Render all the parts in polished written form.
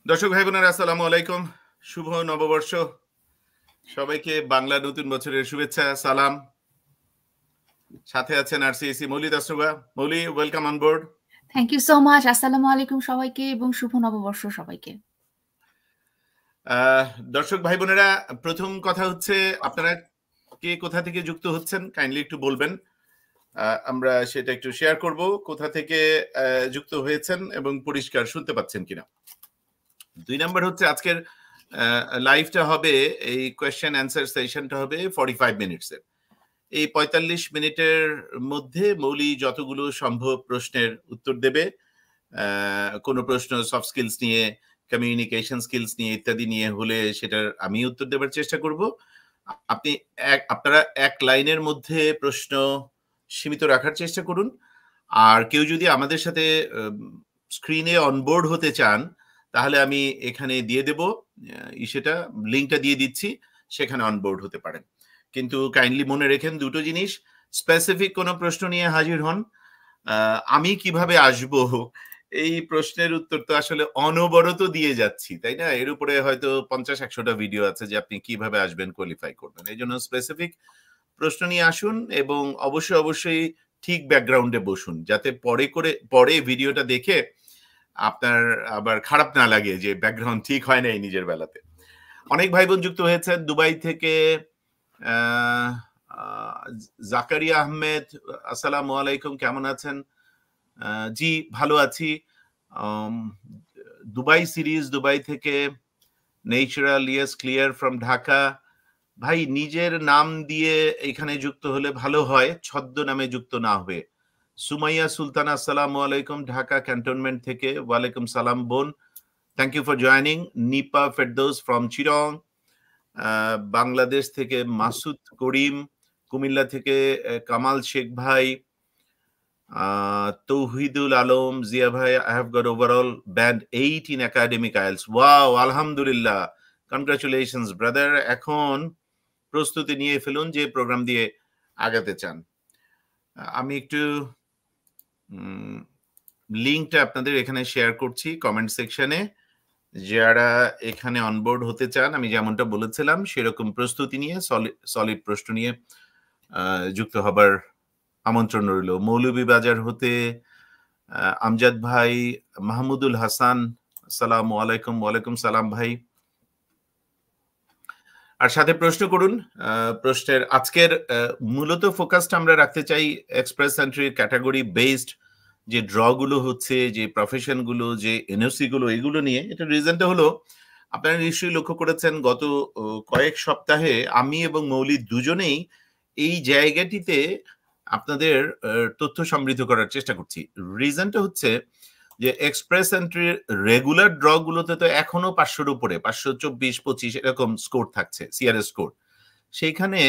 দর্শক ভাই বোনেরা আসসালামু আলাইকুম, শুভ নববর্ষ। সবাইকে বাংলা নতুন বছরের শুভেচ্ছা, সালাম। সাথে আছেন RCAC Mouli Dasruba. Mouli, welcome on board. Thank you so much. আসসালামু আলাইকুম সবাইকে এবং শুভ নববর্ষ সবাইকে। দর্শক ভাই বোনেরা, প্রথম কথা হচ্ছে আপনারা কে কোথা থেকে যুক্ত হচ্ছেন কাইন্ডলি একটু বলবেন, আমরা সেটা একটু শেয়ার করব, কোথা থেকে যুক্ত হয়েছেন এবং পরিষ্কার শুনতে পাচ্ছেন কিনা। 2 নাম্বার হচ্ছে আজকের লাইভটা হবে, এই কোয়েশ্চেন অ্যান্সার সেশনটা হবে 45 মিনিটসের। এই 45 মিনিটের মধ্যে মৌলি যতগুলো সম্ভব প্রশ্নের উত্তর দেবে। কোনো প্রশ্ন সফট স্কিলস নিয়ে, কমিউনিকেশন স্কিলস নিয়ে ইত্যাদি নিয়ে হলে সেটার আমি উত্তর দেবার চেষ্টা করব। আপনারা এক লাইনের মধ্যে প্রশ্ন সীমিত রাখার চেষ্টা করুন। আর কেউ যদি আমাদের সাথে স্ক্রিনে অনবোর্ড হতে চান তাহলে আমি এখানে দিয়ে দেব, সেটা লিঙ্কটা দিয়ে দিচ্ছি, সেখানে অনবোর্ড হতে পারেন। কিন্তু কাইন্ডলি মনে রেখেন দুটো জিনিস, স্পেসিফিক কোনো প্রশ্ন নিয়ে হাজির হন। আমি কিভাবে আসব এই প্রশ্নের উত্তর তো আসলে অনবরত দিয়ে যাচ্ছি, তাই না? এর উপরে হয়তো 50-100টা ভিডিও আছে যে আপনি কিভাবে আসবেন, কোয়ালিফাই করবেন। এই জন্য স্পেসিফিক প্রশ্ন নিয়ে আসুন এবং অবশ্যই ঠিক ব্যাকগ্রাউন্ডে বসুন, যাতে পরে ভিডিওটা দেখে আপনার আবার খারাপ না লাগে যে ব্যাকগ্রাউন্ড ঠিক হয় নাই নিজের বেলাতে। অনেক ভাই বোন যুক্ত হয়েছে দুবাই থেকে। জাকারিয়া আহমেদ, আসসালামু আলাইকুম, কেমন আছেন? জি ভালো আছি। দুবাই সিরিজ, দুবাই থেকে। Natural, yes clear from Dhaka. ভাই নিজের নাম দিয়ে এখানে যুক্ত হলে ভালো হয়, ছদ্ম নামে যুক্ত না হয়ে। সুমাইয়া সুলতান, আসসালামু আলাইকুম, ঢাকা ক্যান্টনমেন্ট থেকে। ওয়ালাইকুম সালাম বোন, thank you for joining. Nipa Ferdous from Chirang. Bangladesh থেকে মাসুদ করিম, কুমিল্লা থেকে কামাল শেখ ভাই, তৌহিদুল আলম, জিয়া ভাই, I have got overall band 8 in academic IELTS. Wow, আলহামদুলিল্লাহ, কনগ্রাচুলেশনস ব্রাদার। এখন প্রস্তুতি নিয়ে ফেলুন যে প্রোগ্রাম দিয়ে আগাতে চান। আমি একটু লিঙ্কটা আপনাদের এখানে শেয়ার করছি কমেন্ট সেকশনে। যারা এখানে অনবোর্ড হতে চান, আমি যেমনটা বলেছিলাম সেরকম প্রস্তুতি নিয়ে সলিড প্রশ্ন নিয়ে যুক্ত হবার আমন্ত্রণ রইল। মৌলভীবাজার হতে আমজাদ ভাই, মাহমুদুল হাসান, আসসালামু আলাইকুম। ওয়ালাইকুম সালাম ভাই। আর সাথে প্রশ্ন করুন। প্রশ্নের আজকের মূলত ফোকাসটা আমরা রাখতে চাই এক্সপ্রেস এন্ট্রির ক্যাটাগরি বেসড যে ড্রগুলো হচ্ছে, যে প্রফেশনগুলো, যে এনওসি গুলো, এগুলো নিয়ে। এটা রিজনটা হলো, আপনারা নিশ্চয়ই লক্ষ্য করেছেন গত কয়েক সপ্তাহে আমি এবং মৌলি দুজনেই এই জায়গাটিতে আপনাদের তথ্য সমৃদ্ধ করার চেষ্টা করছি। রিজনটা হচ্ছে যে এক্সপ্রেস এন্ট্রির রেগুলার ড্র গুলোতে তো এখনো 500-র উপরে, 524-25 এরকম স্কোর থাকছে, সিআরএস স্কোর। সেইখানে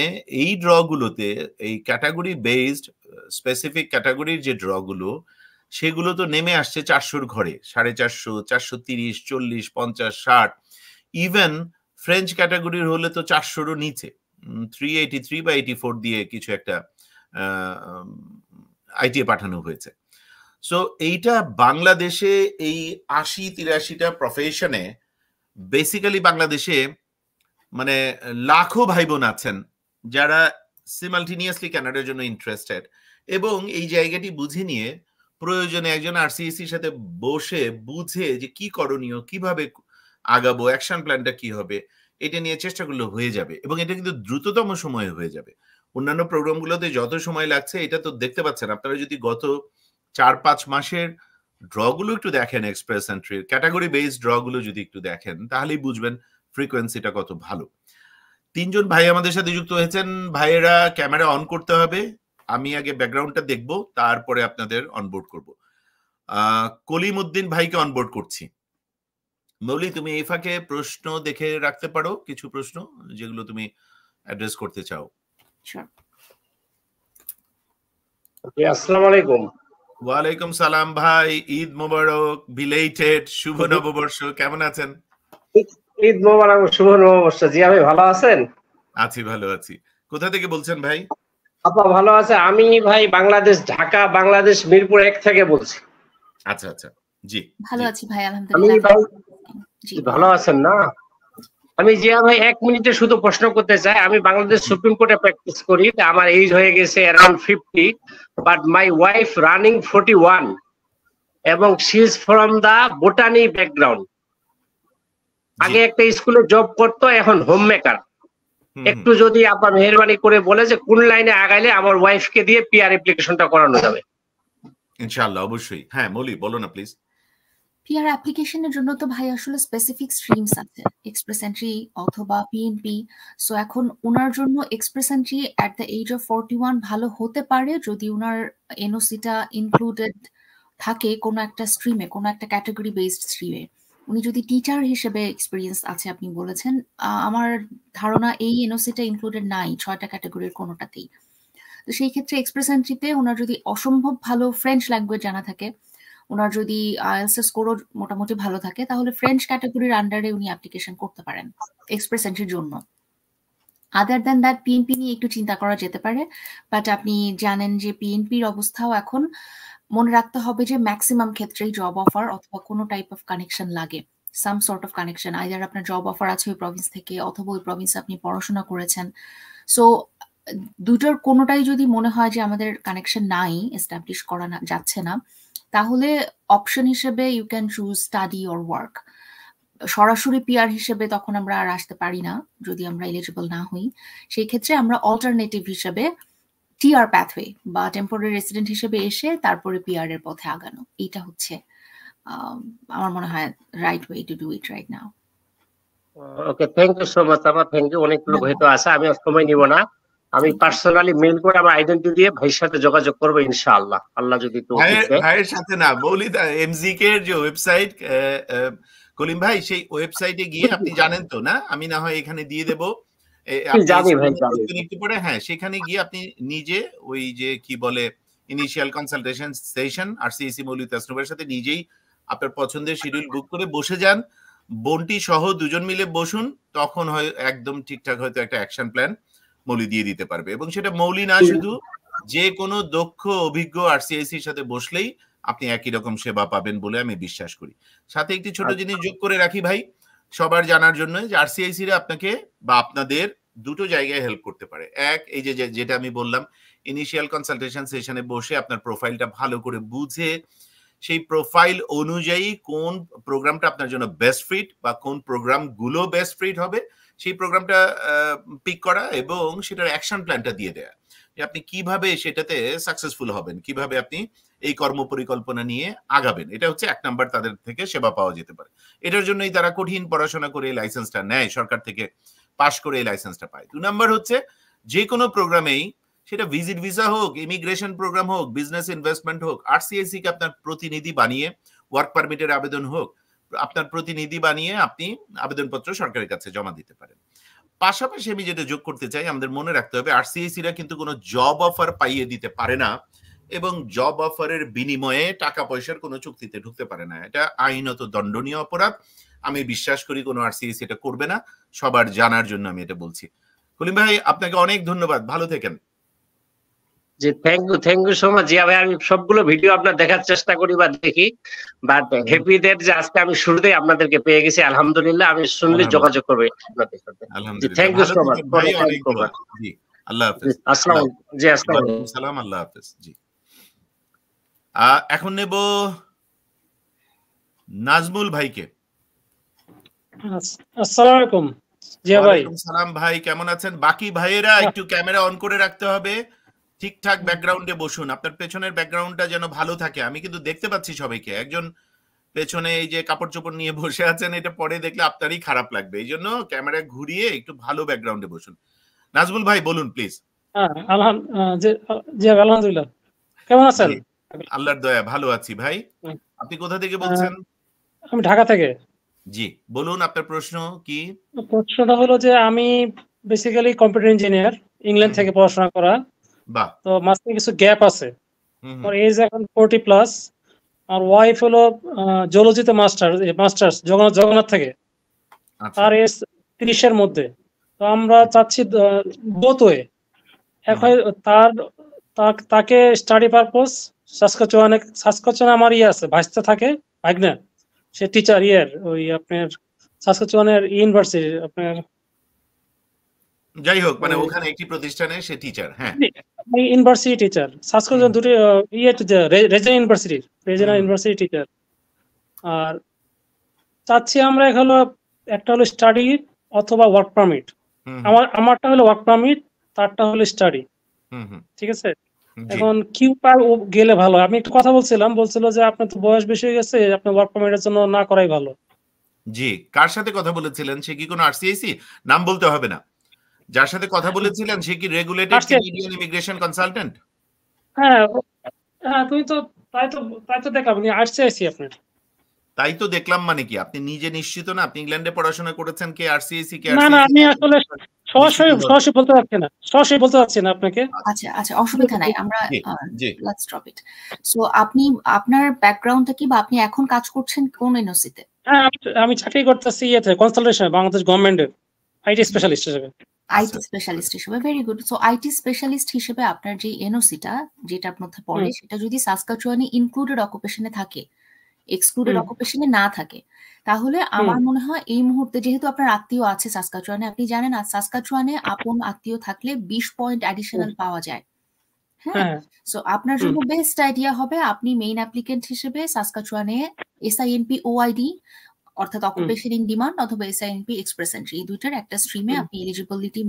এই ড্র গুলোতে, এই ক্যাটাগরি বেসড স্পেসিফিক ক্যাটাগরির যে ড্র গুলো, সেগুলো তো নেমে আসছে 400-র ঘরে, 450, 430, 40, 50, 60। ইভেন ফ্রেঞ্চ ক্যাটাগরির হলে তো 400-রও নিচে, 383 বা 84 দিয়ে কিছু একটা আইটিএ পাঠানো হয়েছে। সো এইটা বাংলাদেশে এই 80-83টা প্রফেশনে, বেসিক্যালি বাংলাদেশে মানে লাখো ভাই বোন আছেন যারা সিমালটেনিয়াসলি ক্যানাডার জন্য ইন্টারেস্টেড, এবং এই জায়গাটি বুঝে নিয়ে প্রয়োজনে একজন আরসিএসির সাথে বসে বুঝে যে কি করণীয়, কিভাবে আগাবো, অ্যাকশন প্ল্যানটা কি হবে, এটা নিয়ে চেষ্টা করলে হয়ে যাবে। এবং এটা কিন্তু দ্রুততম সময়ে হয়ে যাবে। অন্যান্য প্রোগ্রামগুলোতে যত সময় লাগছে, এটা তো দেখতে পাচ্ছেন আপনারা। যদি গত 4-5 মাসের ড্রগুলো একটু দেখেন, এক্সপ্রেস এন্ট্রির ক্যাটাগরি বেসড ড্রগুলো যদি একটু দেখেন, তাহলেই বুঝবেন ফ্রিকোয়েন্সিটা কত ভালো। 3 জন ভাই আমাদের সাথে যুক্ত হয়েছেন। ভাইয়েরা ক্যামেরা অন করতে হবে, আমি আগে ব্যাকগ্রাউন্ডটা দেখব, তারপরে আপনাদের অনবোর্ড করব। কলিম উদ্দিন ভাইকে অনবোর্ড করছি। মৌলি, তুমি এই ফাঁকে প্রশ্ন দেখে রাখতে পারো, কিছু প্রশ্ন যেগুলো তুমি অ্যাড্রেস করতে চাও। আসসালামু আলাইকুম। ওয়ালাইকুম সালাম ভাই, ঈদ মোবারক, বিলেটেড শুভ নববর্ষ, কেমন আছেন? ঈদ মোবারক, শুভ নববর্ষ। জিয়া ভাই ভালো আছেন? আছি, ভালো আছি। কোথা থেকে বলছেন ভাই? আপা ভালো আছে। আমি ভাই বাংলাদেশ, ঢাকা বাংলাদেশ, মিরপুর 1 থেকে বলছি। আচ্ছা আচ্ছা, জি ভালো আছি ভাই, আলহামদুলিল্লাহ। জি ভালো আছেন না? আমি জিয়া ভাই 1 মিনিটে শুধু প্রশ্ন করতে চাই। আমি বাংলাদেশ সুপ্রিম কোর্টে প্র্যাকটিস করি। আমার এজ হয়ে গেছে around 50, but my wife running 41 এবং she is from the botany background. আগে একটা স্কুলে জব করতো, এখন হোম মেকার। একটু যদি আপনার মেহেরবানি করে বলে যে কোন লাইনে আগাইলে আমার ওয়াইফকে দিয়ে পিআর অ্যাপ্লিকেশনটা করানো যাবে। ইনশাআল্লাহ, অবশ্যই। হ্যাঁ মৌলি, বলো না প্লিজ। পিআর অ্যাপ্লিকেশনের জন্য তো ভাই আসলে স্পেসিফিক স্ট্রিমস আছে, এক্সপ্রেস এন্ট্রি অথবা পিএনপি। সো এখন ওনার জন্য express entry at the age of 41 ভালো হতে পারে যদি ওনার এনওসিটা ইনক্লুডেড থাকে কোনো একটা স্ট্রিমে, কোনো একটা ক্যাটাগরি বেসড স্ট্রিমে। উনি যদি টিচার হিসেবে এক্সপিরিয়েন্স আছে আপনি বলেছেন, আমার ধারণা এই এনওসিটা ইনক্লুডেড নাই 6টা ক্যাটাগরির কোনোটাতেই। তো সেই ক্ষেত্রে এক্সপ্রেস এন্ট্রিতে ওনার যদি অসম্ভব ভালো ফ্রেঞ্চ ল্যাঙ্গুয়েজ জানা থাকে, ওনার যদি আইএলটিএস স্কোরও মোটামুটি ভালো থাকে, তাহলে ফ্রেঞ্চ ক্যাটাগরির আন্ডারে উনি অ্যাপ্লিকেশন করতে পারেন এক্সপ্রেস এন্ট্রির জন্য। আদার দ্যান দ্যাট পিএনপি নিয়ে একটু চিন্তা করা যেতে পারে, বাট আপনি জানেন যে পিএনপির অবস্থাও এখন মনে রাখতে হবে যে ম্যাক্সিমাম ক্ষেত্রেই জব অফার অথবা কোনো টাইপ অফ কানেকশন লাগে, some sort of connection. Either আপনার জব অফার আছে ওই প্রভিন্স থেকে অথবা ওই প্রভিন্সে আপনি পড়াশোনা করেছেন। সো দুটোর কোনোটাই যদি মনে হয় যে আমাদের কানেকশন নাই, এস্টাবলিশ করা যাচ্ছে না, তাহলে অপশন হিসেবে you can choose study or work. সরাসরি পিআর হিসেবে তখন আমরা আর আসতে পারি না যদি আমরা এলিজিবল না হই। সেই ক্ষেত্রে আমরা অল্টারনেটিভ হিসেবে টিআর প্যাথওয়ে বা টেম্পোরারি রেসিডেন্ট হিসেবে এসে তারপরে পিআর এর পথে আগানো, এইটা হচ্ছে আমার মনে হয় right way to do it right now. Okay, thank you so much. আমার থ্যাংক ইউ। অনেক লোক হয়তো আছে, আমি সময় নিব না। আমি পার্সোনালি মেইল করে আমার আইডেন্টিটি দিয়ে ভাইয়ের সাথে যোগাযোগ করবো ইনশাআল্লাহ, আল্লাহ যদি তৌফিক দেয়। ভাইয়ের সাথে না, মৌলিদা এমজিকে এর যে ওয়েবসাইট, কলিম ভাই, সেই ওয়েবসাইটে গিয়ে আপনি জানেন তো না, আমি না হয় এখানে দিয়ে দেবো, জানি ভাই, একটু পরে। হ্যাঁ, সেখানে গিয়ে আপনি নিজে ওই যে কি বলে ইনিশিয়াল কনসালটেশন সেশন আর সিএসি মৌলিক তাসনুবের সাথে নিজেই আপনার পছন্দের শিডিউল বুক করে বসে যান, বন্টি সহ দুজন মিলে বসুন, তখন হয় একদম ঠিকঠাক হয়তো একটা অ্যাকশন প্ল্যান মৌলি দিয়ে দিতে পারবে। এবং সেটা মৌলি না, শুধু যে কোনো দক্ষ অভিজ্ঞ আরসিআইসির সাথে বসলেই আপনি একই রকম সেবা পাবেন বলে আমি বিশ্বাস করি। সাথে একটি ছোট জিনিস যোগ করে রাখি ভাই, সবার জানার জন্য, যে আরসিআইসিরা আপনাকে বা আপনাদের দুটো জায়গায় হেল্প করতে পারে। এক, এই যে যেটা আমি বললাম, ইনিশিয়াল কনসালটেশন সেশনে বসে আপনার প্রোফাইলটা ভালো করে বুঝে সেই প্রোফাইল অনুযায়ী কোন প্রোগ্রামটা আপনার জন্য বেস্ট ফিট বা কোন প্রোগ্রামগুলো বেস্ট ফিট হবে সেই প্রোগ্রামটা পিক করা এবং সেটার অ্যাকশন প্ল্যানটা দিয়ে দেয়া, যে আপনি কিভাবে সেটাতে সাকসেসফুল হবেন, কিভাবে আপনি এই কর্ম পরিকল্পনা নিয়ে আগাবেন। এটা হচ্ছে 1 নাম্বার, তাদের থেকে সেবা পাওয়া যেতে পারে। এটার জন্যই তারা কঠিন পড়াশোনা করে এই লাইসেন্সটা নেয়, সরকার থেকে পাশ করে এই লাইসেন্সটা পায়। 2 নাম্বার হচ্ছে যে কোনো প্রোগ্রামেই, সেটা ভিজিট ভিসা হোক, ইমিগ্রেশন প্রোগ্রাম হোক, বিজনেস ইনভেস্টমেন্ট হোক, আরসিআইসি কে আপনার প্রতিনিধি বানিয়ে, ওয়ার্ক পারমিটের আবেদন হোক, আপনার প্রতিনিধি বানিয়ে আপনি আবেদনপত্র সরকারের কাছে জমা দিতে পারেন। পাশাপাশি আমি যেটা যোগ করতে চাই, আমাদের মনে রাখতে হবে আরসিআইসিরা কিন্তু কোনো জব অফার পাইয়ে দিতে পারে না এবং জব অফারের বিনিময়ে টাকা পয়সার কোনো চুক্তিতে ঢুকতে পারে না। এটা আইনত দণ্ডনীয় অপরাধ। আমি বিশ্বাস করি কোনো আরসিআইসি এটা করবে না। সবার জানার জন্য আমি এটা বলছি। কলিম ভাই, আপনাকে অনেক ধন্যবাদ, ভালো থাকেন। জি, thank you so much. Zia ভাই, আমি সবগুলো ভিডিও আপনার দেখার চেষ্টা করি বা দেখি, বাট হ্যাপি দ্যাট যে আজকে আমি শুরুতেই আপনাদেরকে পেয়ে গেছি, আলহামদুলিল্লাহ। আমি শুনলে যোগাযোগ করবো আপনাদের সাথে। জি, থ্যাংক ইউ সো মাচ। জি, আল্লাহ হাফেজ। আসসালামু আলাইকুম। জি, আসসালামু আলাইকুম। সালাম, আল্লাহ হাফেজ। জি, এখন নেব নাজমুল ভাইকে। আসসালামু আলাইকুম জিয়া ভাই। ওয়ালাইকুম সালাম ভাই, কেমন আছেন? বাকি ভাইয়েরা একটু ক্যামেরা অন করে রাখতে হবে, ঠিকঠাক ব্যাকগ্রাউন্ডে বসুন, আপনার পেছনের ব্যাকগ্রাউন্ডটা যেন ভালো থাকে। আমি কিন্তু দেখতে পাচ্ছি সবাইকে, একজন পেছনে এই যে কাপড় চোপড় নিয়ে বসে আছেন, এটা পরে দেখলে আপনারই খারাপ লাগবে, এই জন্য ক্যামেরা ঘুরিয়ে একটু ভালো ব্যাকগ্রাউন্ডে বসুন। নাজমুল ভাই বলুন প্লিজ। আলহামদুলিল্লাহ, কেমন আছেন? আল্লাহর দয়া, ভালো আছি ভাই। আপনি কোথা থেকে বলছেন? আমি ঢাকা থেকে। জি, বলুন আপনার প্রশ্ন কি? প্রশ্নটা হলো যে আমি বেসিক্যালি কম্পিউটার ইঞ্জিনিয়ার, ইংল্যান্ড থেকে পড়াশোনা করা। বাহ। তো মাঝখানে কিছু গ্যাপ আছে। আমার এজ এখন 40 প্লাস। আর ওয়াইফ হলো জিওলজিতে মাস্টার্স জগন্নাথ থেকে। তার এজ 30 এর মধ্যে। তো আমরা চাচ্ছি বোথ ওয়ে। এখন তাকে স্টাডি পারপোজ সাসকচুয়ানে আমার আছে, ভাইস্তা থাকে ভাগনা, সে টিচার ওই আপনার সাসকাচুয়ানের ইউনিভার্সিটি আপনার যাই হোক মানে ওখানে একটি প্রতিষ্ঠানে সে টিচার। হ্যাঁ, ইউনিভার্সিটি টিচার সাসকাচুয়ান দুটি রিজিওনাল ইউনিভার্সিটি টিচার। আর চাচ্ছি আমরা হলো একটা হলো স্টাডি অথবা ওয়ার্ক পারমিট। আমারটা হলো ওয়ার্ক পারমিট, তারটা হলো স্টাডি। ঠিক আছে, এখন কিউ গেলে ভালো। আমি একটু কথা বলছিল যে আপনার তো বয়স বেশি হয়ে গেছে, আপনি ওয়ার্ক পারমিটের জন্য না করাই ভালো। জি, কার সাথে কথা বলেছিলেন? সে কি কোনো আরসিআইসি? নাম বলতে হবে না। যার সাথে কথা বলেছিলেন সে কি রেগুলেটেড কানাডিয়ান ইমিগ্রেশন কনসালটেন্ট? হ্যাঁ হ্যাঁ, তুই তো তাই তো দেখলাম আরসিআইসি আপনার। তাই তো দেখলাম মানে কি? আপনি নিজে নিশ্চিত না? আপনি ইংল্যান্ডে পড়াশোনা করেছেন, কে আরসিআইসি কে না, আমি আসলে সরাসরি বলতে পারছি না আপনাকে। আচ্ছা, অসুবিধা নাই, আমরা লেটস ড্রপ ইট। সো আপনি আপনার ব্যাকগ্রাউন্ডটা কি, বা আপনি এখন কাজ করছেন কোন এনওসিতে? হ্যাঁ, আমি চাকরি করতেছি কনসালটেশন বাংলাদেশ গভর্নমেন্টের আইটি স্পেশালিস্ট হিসেবে। আইটি স্পেশালিস্ট হিসেবে, very good. So IT specialist হিসেবে আপনার যে এনওসিটা যেটার মধ্যে পড়ে, সেটা যদি সাসকাচুয়ানে ইনক্লুডেড অকুপেশনে থাকে, এক্সক্লুডেড অকুপেশনে না থাকে, তাহলে আমার মনে হয় এই মুহূর্তে, যেহেতু আপনার আত্মীয় আছে সাসকাচুয়ানে, আপনি জানেন সাসকাচুয়ানে আপন আত্মীয় থাকলে 20 পয়েন্ট অ্যাডিশনাল পাওয়া যায়। হ্যাঁ, সো আপনার জন্য বেস্ট আইডিয়া হবে আপনি মেইন অ্যাপ্লিকেন্ট হিসেবে সাসকাচুয়ানে এসআইএনপি ওআইডি অর্থাৎ অকুপেশন ইন ডিমান্ড অথবা এসআইএনপি এক্সপ্রেস এন্ট্রি, এই দুইটার একটা স্ট্রিমে আপনি এলিজিবিলিটি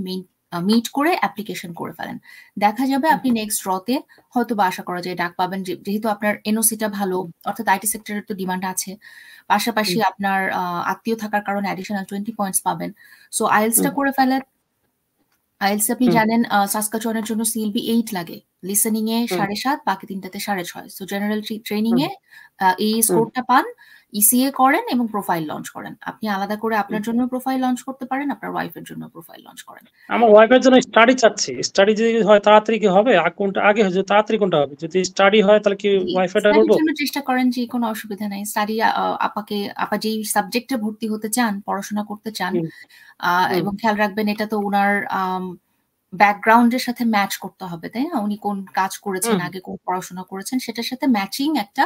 মিট করে অ্যাপ্লিকেশন করে ফেলেন। দেখা যাবে আপনি নেক্সট ড্রতে হয়তো বা আশা করা যায় ডাক পাবেন, যেহেতু আপনার এনওসিটা ভালো, অর্থাৎ আইটি সেক্টরের তো ডিমান্ড আছে, পাশাপাশি আপনার আত্মীয় থাকার কারণে অ্যাডিশনাল 20 পয়েন্টস পাবেন। সো আইএলসটা করে ফেলেন। আইএলস আপনি জানেন সাসকাচুয়ানের জন্য সিএলবি 8 লাগে, লিসেনিং এ 7.5, বাকি তিনটাতে 6.5। সো জেনারেল ট্রেনিং এ এই স্কোরটা পান, ইসিএ করেন এবং প্রোফাইল লঞ্চ করেন। আপনি আলাদা করে আপনার জন্য প্রোফাইল লঞ্চ করতে পারেন, আপনার ওয়াইফের জন্য প্রোফাইল লঞ্চ করেন। আমার ওয়াইফের জন্য স্টাডি চাচ্ছি। স্টাডি যদি হয় তাড়াতাড়ি কি হবে? কোনটা আগে হবে? তাড়াতাড়ি কোনটা হবে? যদি স্টাডি হয় তাহলে কি ওয়াইফেরটা করব? জন্য চেষ্টা করেন, যে কোনো অসুবিধা নাই। স্টাডি আপা যেই সাবজেক্টে ভর্তি হতে চান, পড়াশোনা করতে চান, এবং খেয়াল রাখবেন এটা তো ওনার ব্যাকগ্রাউন্ডের সাথে ম্যাচ করতে হবে, তাই না? উনি কোন কাজ করেছেন, আগে কোন পড়াশোনা করেছেন, সেটার সাথে ম্যাচিং একটা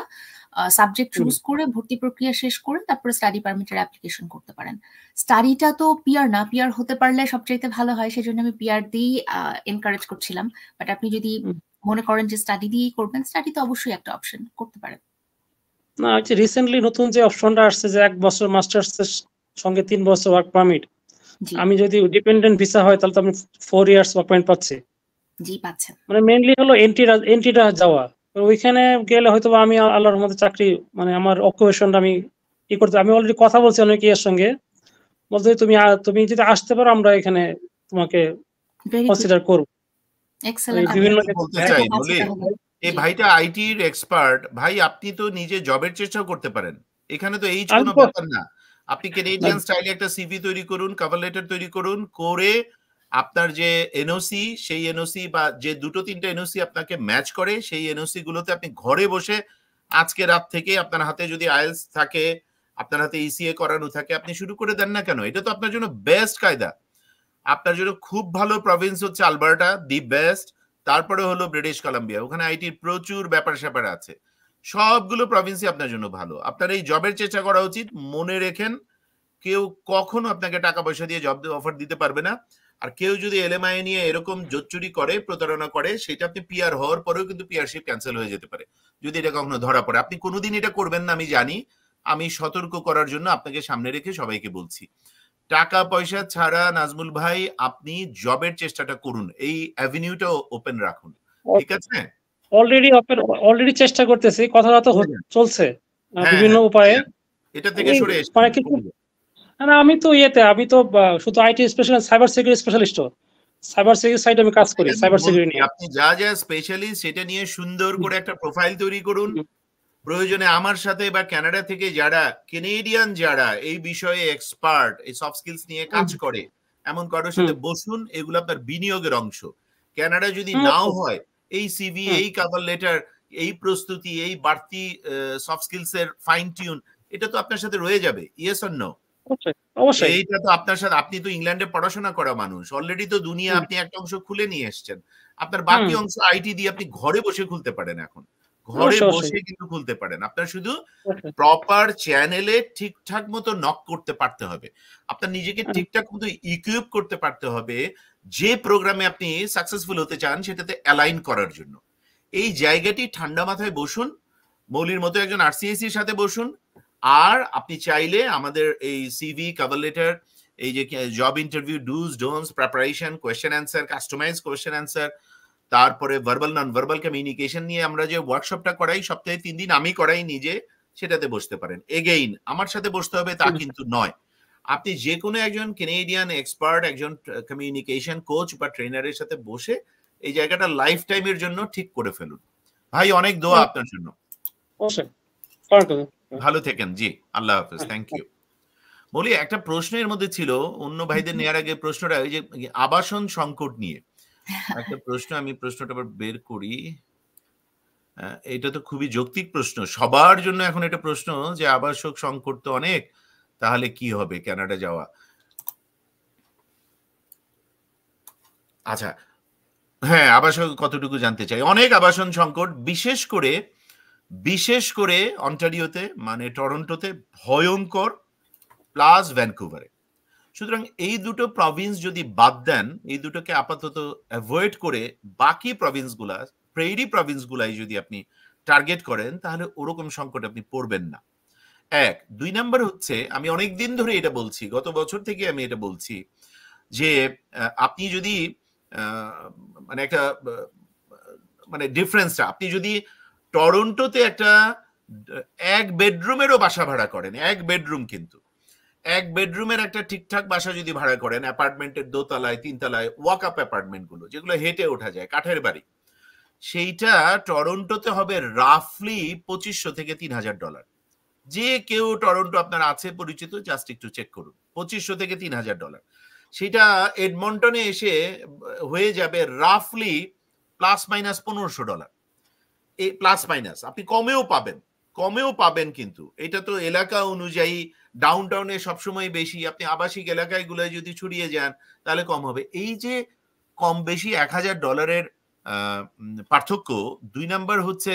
সাবজেক্ট চুজ করে ভর্তি প্রক্রিয়া শেষ করে তারপরে স্টাডি পারমিটের অ্যাপ্লিকেশন করতে পারেন। স্টাডিটা তো পিআর না, পিআর হতে পারলে সবচাইতে ভালো হয়, সেজন্য আমি পিআর দিয়েই এনকারেজ করছিলাম। বাট আপনি যদি মনে করেন যে স্টাডি দিয়েই করবেন, স্টাডি তো অবশ্যই একটা অপশন, করতে পারেন। না, রিসেন্টলি নতুন যে অপশনটা আসছে যে 1 বছর মাস্টার্স এর সঙ্গে 3 বছর ওয়ার্ক পারমিট, আমি যদি ডিপেন্ডেন্ট ভিসা হয় তাহলে তো আমি 4 ইয়ার্স ওয়ার্ক পারমিট পাচ্ছি। জি, পাচ্ছেন। মানে মেইনলি হলো এন্ট্রিটা যাওয়া, ওইখানে গেলে হয়তো আমি আল্লাহর রহমতে চাকরি, মানে আমার অকুপেশনটা আমি করতে। আমি অলরেডি কথা বলছি অনেক ইয়ের সঙ্গে, বলতে তুমি যদি আসতে পারো আমরা এখানে তোমাকে কনসিডার করব। এক্সেলেন্ট। বিভিন্ন বলতে চাই বলি, এই ভাইটা আইটির এক্সপার্ট ভাই, আপনি তো নিজে জবের চেষ্টাও করতে পারেন। এখানে তো এই কোনো ব্যাপার না। আপনি ক্যানাডিয়ান স্টাইলে একটা সিভি তৈরি করুন, কভার লেটার তৈরি করুন, করে আপনার যে এনওসি, সেই এনওসি বা যে 2-3টা এনওসি আপনাকে ম্যাচ করে, সেই এনওসি গুলোতে আপনি ঘরে বসে আজকে রাত থেকে আপনার হাতে যদি আইএলস থাকে, আপনার হাতে ইসিএ করানো থাকে, আপনি শুরু করে দেন না কেন? এটা তো আপনার জন্য বেস্ট কায়দা। আপনার জন্য খুব ভালো প্রভিন্স হচ্ছে আলবার্টা, দি বেস্ট। তারপরে হলো ব্রিটিশ কলাম্বিয়া, ওখানে আইটির প্রচুর ব্যাপার স্যাপার আছে। সবগুলো প্রভিন্সই আপনার জন্য ভালো। আপনার এই জবের চেষ্টা করা উচিত। মনে রেখেন, কেউ কখনো আপনাকে টাকা পয়সা দিয়ে জব অফার দিতে পারবে না। আর কেউ যদি এলএমআই নিয়ে এরকম জোচ্চুরি করে, প্রতারণা করে, সেটা আপনি পিআর হওয়ার পরেও কিন্তু পিআরশিপ ক্যান্সেল হয়ে যেতে পারে যদি এটা কখনো ধরা পড়ে। আপনি কোনোদিন এটা করবেন না, আমি জানি। আমি সতর্ক করার জন্য আপনাকে সামনে রেখে সবাইকে বলছি, টাকা পয়সা ছাড়া নাজমুল ভাই আপনি জবের চেষ্টাটা করুন, এই অ্যাভিনিউটা ওপেন রাখুন, ঠিক আছে? অলরেডি চেষ্টা করতেছি, কথাটা তো চলছে বিভিন্ন উপায়ে। এটা থেকে সরে এসে না, আমি তো শুধু IT specialist, cyber security specialist, cyber security সাইডে আমি কাজ করি। সাইবার সিকিউরিটি নিয়ে আপনি যা যা স্পেশালিস্ট সেটা নিয়ে সুন্দর করে একটা প্রোফাইল তৈরি করুন। প্রয়োজনে আমার সাথে বা কানাডা থেকে যারা ক্যানাডিয়ান, যারা এই বিষয়ে এক্সপার্ট, এই সফট স্কিলস নিয়ে কাজ করে, এমন কারোর সাথে বসুন। এগুলো আপনার বিনিয়োগের অংশ। কানাডা যদি নাও হয়, এই সিভি, এই কভার লেটার, এই প্রস্তুতি, এই বাড়তি সফট স্কিলস এর ফাইন টিউন, এটা তো আপনার সাথে রয়ে যাবে। Yes or no? অবশ্যই। এইটা তো আপনার সাথে, আপনি তো ইংল্যান্ডে পড়াশোনা করা মানুষ, অলরেডি তো দুনিয়া আপনি একটা অংশ খুলে নিয়ে এসেছেন। আপনার বাকি অংশ আইটি দিয়ে আপনি ঘরে বসে খুলতে পারেন এখন। ঘরে বসে কিন্তু খুলতে পারেন। আপনার শুধু প্রপার চ্যানেলে ঠিকঠাক মতো নক করতে পারতে হবে, আপনার নিজেকে ঠিকঠাক মতো ইকুইপ করতে পারতে হবে যে প্রোগ্রামে আপনি সাকসেসফুল হতে চান সেটাতে অ্যালাইন করার জন্য। এই জায়গাটি ঠান্ডা মাথায় বসুন, মৌলির মতো একজন আরসিএসির সাথে বসুন, আর আপনি চাইলে আমাদের এই সিভি, কভার লেটার, এই যে job interview, do's don'ts, preparation, question answer, customise question answer, তারপরে ভার্বাল নন ভার্বাল কমিউনিকেশন নিয়ে আমরা যে ওয়ার্কশপটা করাই সপ্তাহে 3 দিন, আমি করাই নিজে, সেটাতে বসতে পারেন। এগেইন আমার সাথে বসতে হবে তা কিন্তু নয়, আপনি যে কোনো একজন কেনেডিয়ান এক্সপার্ট, একজন কমিউনিকেশন কোচ বা ট্রেনারের সাথে বসে এই জায়গাটা লাইফ টাইমের জন্য ঠিক করে ফেলুন। ভাই অনেক দোয়া আপনার জন্য, ভালো থাকেন। জি, আল্লাহ হাফেজ, থ্যাংক ইউ। বলি একটা প্রশ্নের মধ্যে ছিল, অন্য ভাইদের নেওয়ার আগে প্রশ্নটা ওই যে আবাসন সংকট নিয়ে একটা প্রশ্ন, আমি প্রশ্নটা আবার বের করি। এটা তো খুবই যৌক্তিক প্রশ্ন, সবার জন্য এখন এটা প্রশ্ন যে আবাসক সংকট তো অনেক, তাহলে কি হবে কানাডা যাওয়া। আচ্ছা, হ্যাঁ, আবাসন কতটুকু জানতে চাই। অনেক আবাসন সংকট, বিশেষ করে অন্টারিওতে, মানে টরন্টোতে ভয়ঙ্কর, প্লাস ভ্যানকুভারে। সুতরাং এই দুটো প্রভিন্স যদি বাদ দেন, এই দুটোকে আপাতত অ্যাভয়েড করে বাকি প্রভিন্সগুলা, প্রেরি প্রভিন্সগুলাই যদি আপনি টার্গেট করেন, তাহলে ওরকম সংকট আপনি পড়বেন না। এক। 2 নাম্বার হচ্ছে, আমি অনেক দিন ধরে এটা বলছি, গত বছর থেকে আমি এটা বলছি, যে আপনি যদি মানে একটা মানে ডিফারেন্সটা, আপনি যদি টরন্টোতে একটা 1 বেডরুমেরও বাসা ভাড়া করেন, 1 বেডরুম, কিন্তু 1 বেডরুমের একটা ঠিকঠাক বাসা যদি ভাড়া করেন, অ্যাপার্টমেন্টের দোতলায়, 3 তলায়, ওয়াক আপ অ্যাপার্টমেন্ট গুলো যেগুলো হেঁটে ওঠা যায়, কাঠের বাড়ি, সেইটা টরন্টোতে হবে রাফলি $2,500 থেকে $3,000। যে কেউ টরন্টো আপনার আছে পরিচিত, জাস্ট একটু চেক করুন, $2,500 থেকে $3,000। সেটা এডমন্টনে এসে হয়ে যাবে রাফলি প্লাস মাইনাস $1,500, এই প্লাস মাইনাস। আপনি কমেও পাবেন, কিন্তু এটা তো এলাকা অনুযায়ী, ডাউনটাউনে সবসময় বেশি, আপনি আবাসিক এলাকায় গুলোয় যদি ছড়িয়ে যান তাহলে কম হবে। এই যে কম বেশি $1,000 পার্থক্য। 2 নাম্বার হচ্ছে,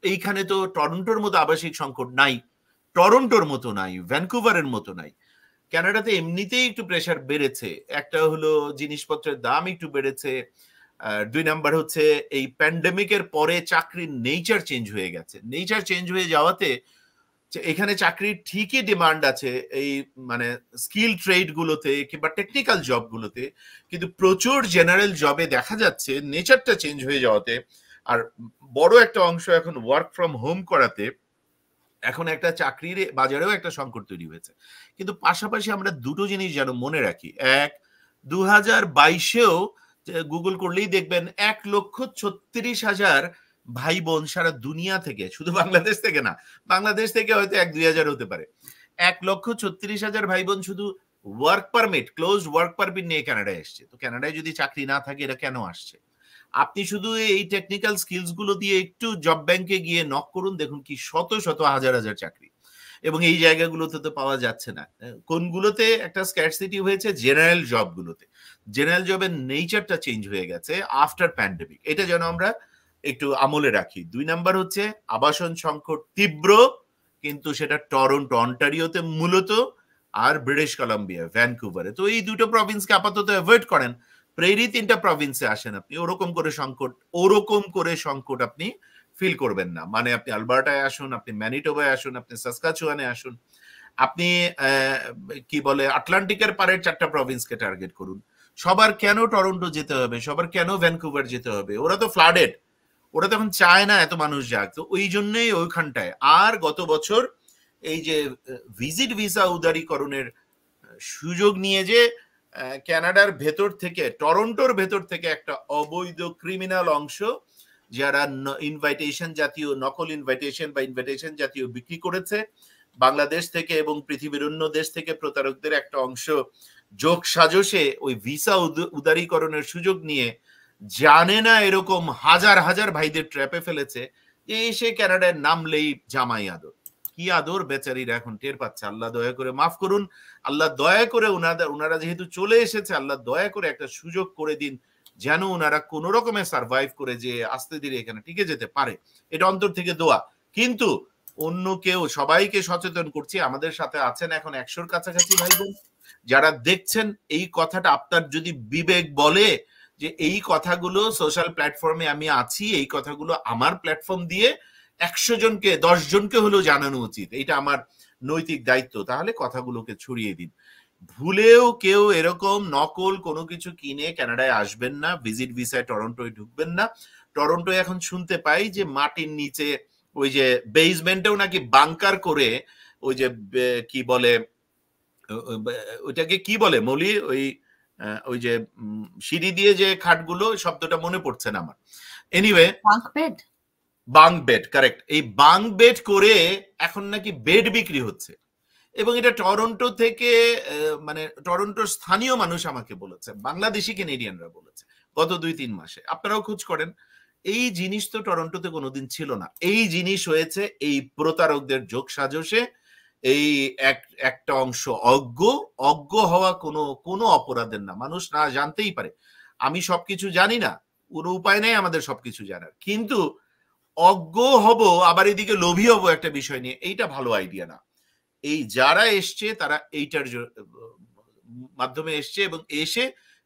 এইখানে তো টরন্টোর মতো আবাসিক সংকট নাই, টরন্টোর মতো নাই, ভ্যানকুভারের মতো নাই। কানাডাতে এমনিতেই একটু প্রেসার বেড়েছে, একটা হলো জিনিসপত্রের দাম একটু বেড়েছে, 2 নাম্বার হচ্ছে এই প্যান্ডেমিকের পরে চাকরির নেচার চেঞ্জ হয়ে গেছে। নেচার চেঞ্জ হয়ে যাওয়াতে এখানে চাকরির ঠিকই ডিমান্ড আছে, এই মানে স্কিল ট্রেড গুলোতে কিংবা টেকনিক্যাল জব গুলোতে, কিন্তু প্রচুর জেনারেল জবে দেখা যাচ্ছে নেচারটা চেঞ্জ হয়ে যাওয়াতে, আর বড় একটা অংশ এখন ওয়ার্ক ফ্রম হোম করাতে, এখন একটা চাকরির বাজারেও একটা সংকট তৈরি হয়েছে। কিন্তু পাশাপাশি আমরা দুটো জিনিস যেন মনে রাখি। এক, 2022-এও গুগল করলেই দেখবেন 1,36,000 ভাই বোন সারা দুনিয়া থেকে, শুধু বাংলাদেশ থেকে না, বাংলাদেশ থেকে হয়তো 1-2 হাজার হতে পারে, 1,36,000 ভাই বোন শুধু work permit, close work permit নিয়ে কানাডায় এসছে। তো কানাডায় যদি চাকরি না থাকে, এরা কেন আসছে? আপনি শুধু এই টেকনিক্যাল স্কিলস গুলো দিয়ে একটু জব ব্যাংকে গিয়ে নক করুন, দেখুন কি শত শত হাজার হাজার চাকরি, এবং এই জায়গাগুলোতে তো পাওয়া যাচ্ছে না। কোনগুলোতে একটা স্ক্যারসিটি হয়েছে? জেনারেল জবগুলোতে। জেনারেল জবের নেচারটা চেঞ্জ হয়ে গেছে আফটার প্যান্ডেমিক, এটা যেন আমরা একটু আমলে রাখি। 2 নাম্বার হচ্ছে, আবাসন সংকট তীব্র, কিন্তু সেটা টরন্টো, অন্টারিওতে মূলত, আর ব্রিটিশ কলাম্বিয়া, ভ্যানকুভারে। তো এই দুটো প্রভিন্সকে আপাতত অ্যাভয়েড করেন, প্রেরি 3টা প্রভিন্সে আসেন আপনি, ওরকম করে সংকট আপনি ফিল করবেন না। মানে আপনি আলবার্টায় আসুন, আপনি ম্যানিটোবায় আসুন, আপনি সাসকাচুয়ানে আসুন, আপনি কি বলে আটলান্টিকের পারের 4টা প্রভিন্সকে টার্গেট করুন। সবার কেন টরন্টো যেতে হবে, সবার কেন ভ্যানকুভার যেতে হবে? ওরা তো ফ্লাডেড, ওরা তখন চায় না এত মানুষ যাক, তো ওই জন্যই ওইখানটায়। আর গত বছর এই যে ভিজিট ভিসা উদারীকরণের সুযোগ নিয়ে যে কানাডার ভেতর থেকে, টরন্টোর ভেতর থেকে একটা অবৈধ ক্রিমিনাল অংশ, যারা ইনভাইটেশন জাতীয়, নকল ইনভাইটেশন বা ইনভাইটেশন জাতীয় বিক্রি করেছে বাংলাদেশ থেকে এবং পৃথিবীর অন্য দেশ থেকে, প্রতারকদের একটা অংশ যোগ সাজসে ওই ভিসা উদারীকরণের সুযোগ নিয়ে, জানে না এরকম হাজার হাজার ভাইদের ট্র্যাপে ফেলেছে, যে এসে কানাডায় নামলেই জামাই আদর। কি আদর বেচারিরা এখন টের পাচ্ছে। আল্লাহ দয়া করে মাফ করুন, আল্লাহ দয়া করে ওনারা যেহেতু চলে এসেছে, আল্লাহ দয়া করে একটা সুযোগ করে দিন যেন ওনারা কোনো রকমে সার্ভাইভ করে যে আস্তে ধীরে এখানে টিকে যেতে পারে। এটা অন্তর থেকে দোয়া। কিন্তু অন্য কেউ, সবাইকে সচেতন করছি, আমাদের সাথে আছেন এখন 100-র কাছাকাছি ভাই বোন যারা দেখছেন। এই কথাটা আপনার যদি বিবেক বলে যে এই কথাগুলো সোশ্যাল প্ল্যাটফর্মে আমি আছি, এই কথাগুলো আমার প্ল্যাটফর্ম দিয়ে 100 জনকে 10 জনকে হলেও জানানো উচিত, এটা আমার নৈতিক দায়িত্ব, তাহলে কথাগুলোকে ছড়িয়ে দিন। ভুলেও কেউ এরকম নকল কোনো কিছু কিনে কানাডায় আসবেন না, ভিজিট ভিসায় টরন্টোয় ঢুকবেন না। টরন্টোয় এখন শুনতে পাই যে মাটির নিচে ওই যে বেসমেন্টেও নাকি বাংকার করে ওই যে কি বলে ওইটাকে কি বলে মৌলি, ওই যে সিঁড়ি দিয়ে যে খাটগুলো, শব্দটা মনে পড়ছে না আমার। Anyway bunk bed, correct. এই বাঙ্ক বেড করে এখন নাকি বেড বিক্রি হচ্ছে, এবং এটা টরন্টো থেকে মানে টরন্টোর স্থানীয় মানুষ আমাকে বলেছে, বাংলাদেশি কেনেডিয়ানরা বলেছে গত 2-3 মাসে। আপনারাও খোঁজ করেন, এই জিনিস তো টরন্টোতে কোনোদিন ছিল না। এই জিনিস হয়েছে এই প্রতারকদের যোগ সাজসে। এই একটা অংশ অজ্ঞ হওয়া কোনো অপরাধের না, মানুষ না জানতেই পারে। আমি সবকিছু জানি না, কোনো উপায় নেই আমাদের সবকিছু জানার, কিন্তু অজ্ঞ হব আবার এদিকে লোভী হব একটা বিষয় নিয়ে, এইটা ভালো আইডিয়া না। এই যারা এসছে তারা এইটার মাধ্যমে এসছে এবং এসে